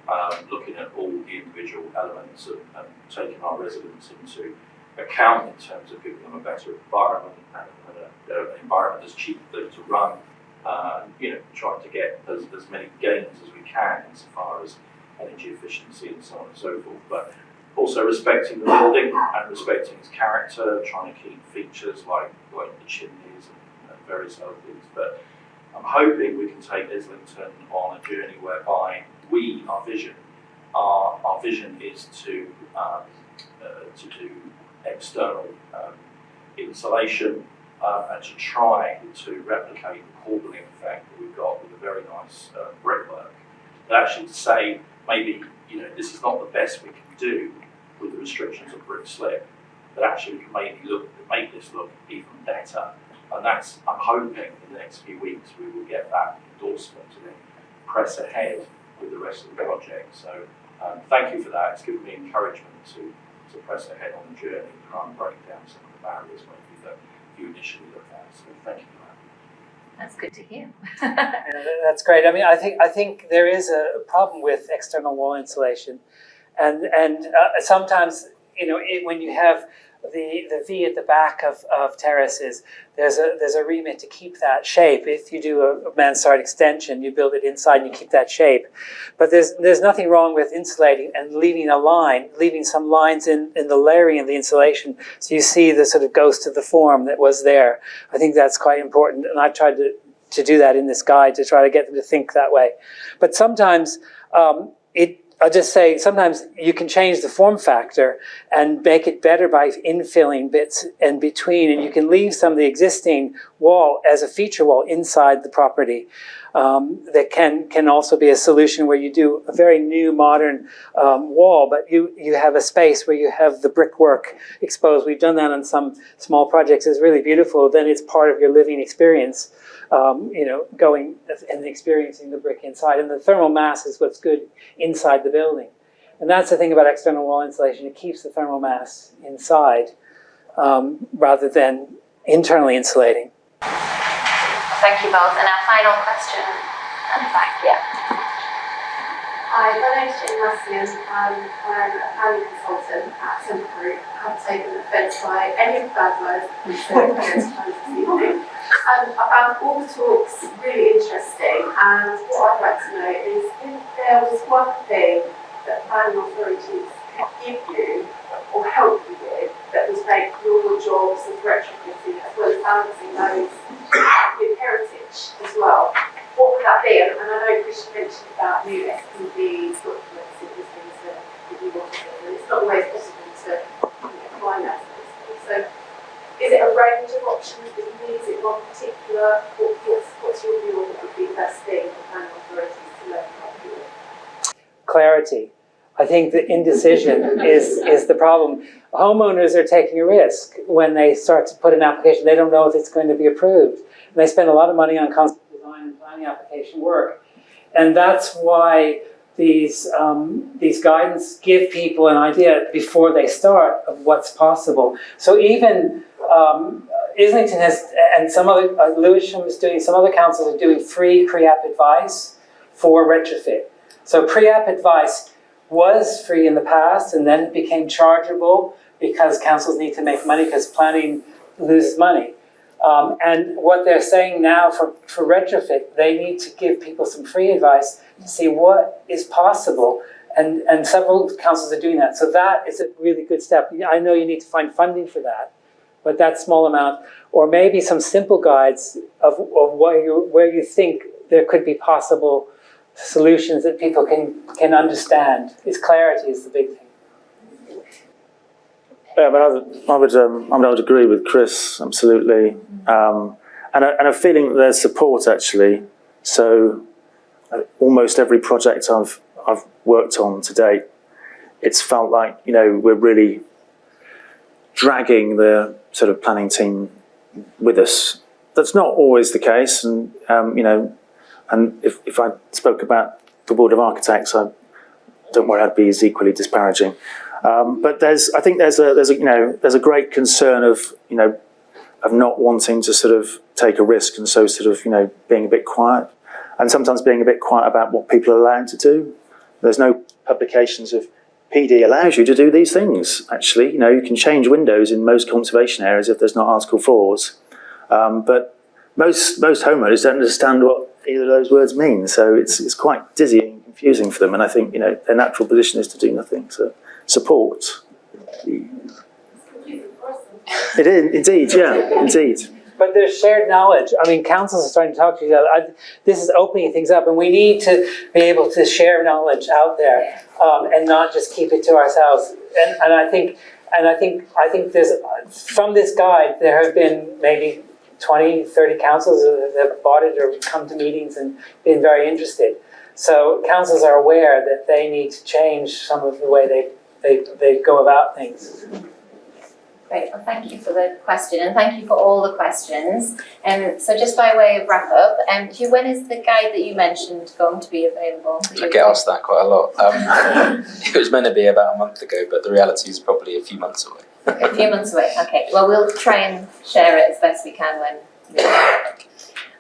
looking at all the individual elements and taking our residents into account in terms of giving them a better environment and an environment that's cheap for them to run. Trying to get as many gains as we can insofar as energy efficiency and so on and so forth, but also respecting the building and respecting its character, trying to keep features like the chimneys and various other things. But I'm hoping we can take Islington on a journey whereby our vision is to do external insulation and to try to replicate the corbelling effect that we've got with a very nice brickwork. But actually to say, maybe, this is not the best we can do with the restrictions of brick slip, but actually we can make this look even better. And I'm hoping in the next few weeks we will get that endorsement and then press ahead with the rest of the project. So thank you for that. It's given me encouragement to press ahead on the journey and try and break down some of the barriers maybe that you initially looked at. So thank you for that. That's good to hear. That's great. I mean, I think there is a problem with external wall insulation, and sometimes when you have the V at the back of terraces, there's a remit to keep that shape. If you do a mansard extension, you build it inside and you keep that shape. But there's nothing wrong with insulating and leaving some lines in the layering of the insulation, so you see the sort of ghost of the form that was there. I think that's quite important, and I've tried to do that in this guide to try to get them to think that way. But sometimes I'll just say, sometimes you can change the form factor and make it better by infilling bits in between, and you can leave some of the existing wall as a feature wall inside the property. That can also be a solution where you do a very new modern wall, but you have a space where you have the brickwork exposed. We've done that on some small projects. It's really beautiful. Then it's part of your living experience. Going and experiencing the brick inside. And the thermal mass is what's good inside the building. And that's the thing about external wall insulation. It keeps the thermal mass inside rather than internally insulating. Thank you both. And our final question at the back, yeah. Hi, my name's Jane Massian. I'm a planning consultant at Simple Group. I haven't taken offence by any of the bad words this evening. I found all the talks really interesting, and what I'd like to know is if there was one thing that planning authorities could give you or help you with that would make your jobs as retrofitting as well as balancing those with heritage as well, what would that be? And I know Chris mentioned about new S&D documents and these things that you want to do, and it's not always possible to find that. So is it a range of options that you need? Is it one particular? What's your view on what would be the best thing for planning authorities to learn about? Clarity. I think the indecision is the problem. Homeowners are taking a risk when they start to put an application. They don't know if it's going to be approved. And they spend a lot of money on concept design and planning application work. And that's why these guidance give people an idea before they start of what's possible. So even Islington has, and some other, Lewisham is doing, some other councils are doing free pre-app advice for retrofit. So pre-app advice was free in the past, and then it became chargeable because councils need to make money because planning loses money. And what they're saying now for retrofit, they need to give people some free advice to see what is possible. And several councils are doing that. So that is a really good step. I know you need to find funding for that, but that small amount, or maybe some simple guides of where you think there could be possible solutions that people can understand. Clarity is the big thing. Yeah, but I would agree with Chris absolutely, and a feeling that there's support actually. So almost every project I've worked on to date, it's felt like we're really dragging the sort of planning team with us. That's not always the case, and and if I spoke about the Board of Architects, I don't worry, I'd be as equally disparaging. But I think there's a great concern of not wanting to sort of take a risk, and so sort of being a bit quiet, and sometimes being a bit quiet about what people are allowed to do. There's no publications of PD allows you to do these things. Actually, you can change windows in most conservation areas if there's not Article 4s. But most homeowners don't understand what either of those words mean, so it's quite dizzying and confusing for them. And I think their natural position is to do nothing. So support. It is indeed, yeah, indeed. But there's shared knowledge. I mean, councils are starting to talk to each other. This is opening things up, and we need to be able to share knowledge out there, and not just keep it to ourselves. And I think there's, from this guide, there have been maybe 20, 30 councils that have bought it or come to meetings and been very interested. So councils are aware that they need to change some of the way they go about things. Great, well thank you for the question, and thank you for all the questions. So just by way of wrap up, Hugh, when is the guide that you mentioned going to be available? I get asked that quite a lot. It was meant to be about a month ago, but the reality is probably a few months away. A few months away, okay. Well, we'll try and share it as best we can when.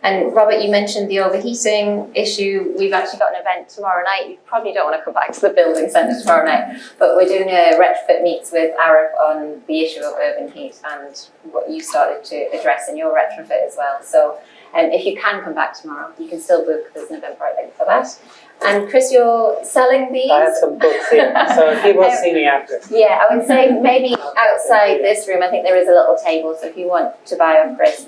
And Robert, you mentioned the overheating issue. We've actually got an event tomorrow night. You probably don't want to come back to the building centre tomorrow night, but we're doing a Retrofit Meets with Arif on the issue of urban heat and what you started to address in your retrofit as well. So if you can come back tomorrow, you can still book. There's an Eventbrite link for that. And Chris, you're selling these? I have some books here, so people will see me after. Yeah, I would say maybe outside this room, I think there is a little table, so if you want to buy off Chris.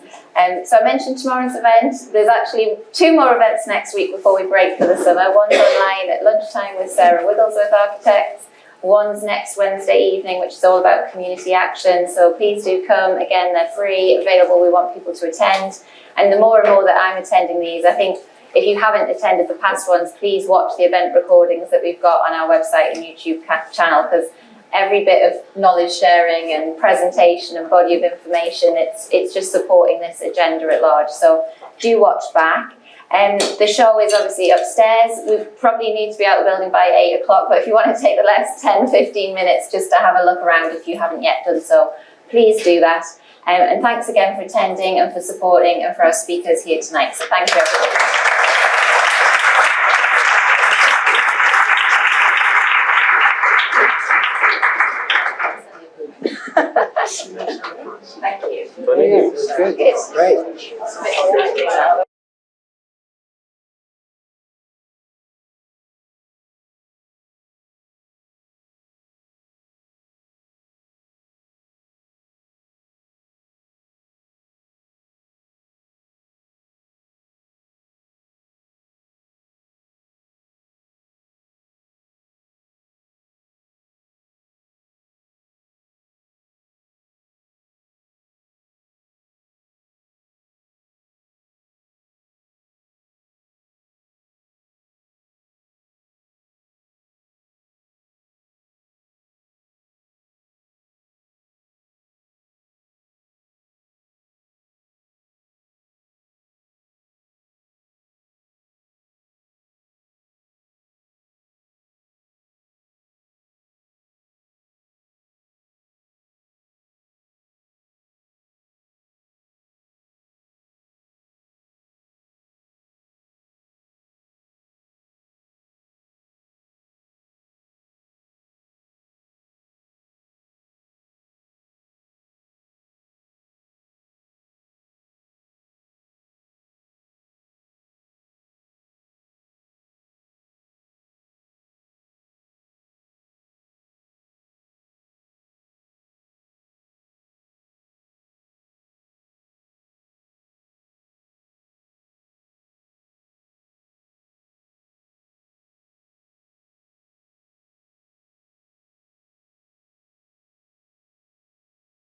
So I mentioned tomorrow's event. There's actually 2 more events next week before we break for the summer. One's online at lunchtime with Sarah Wigglesworth Architects. One's next Wednesday evening, which is all about community action. So please do come. Again, they're free, available. We want people to attend. And the more and more that I'm attending these, I think if you haven't attended the past ones, please watch the event recordings that we've got on our website and YouTube channel, because every bit of knowledge sharing and presentation and body of information, it's just supporting this agenda at large. So do watch back. The show is obviously upstairs. We probably need to be out of the building by 8 o'clock, but if you want to take the last 10, 15 minutes just to have a look around if you haven't yet done so, please do that. And thanks again for attending and for supporting and for our speakers here tonight. So thank you everyone. Thank you. Brilliant. Good. Great.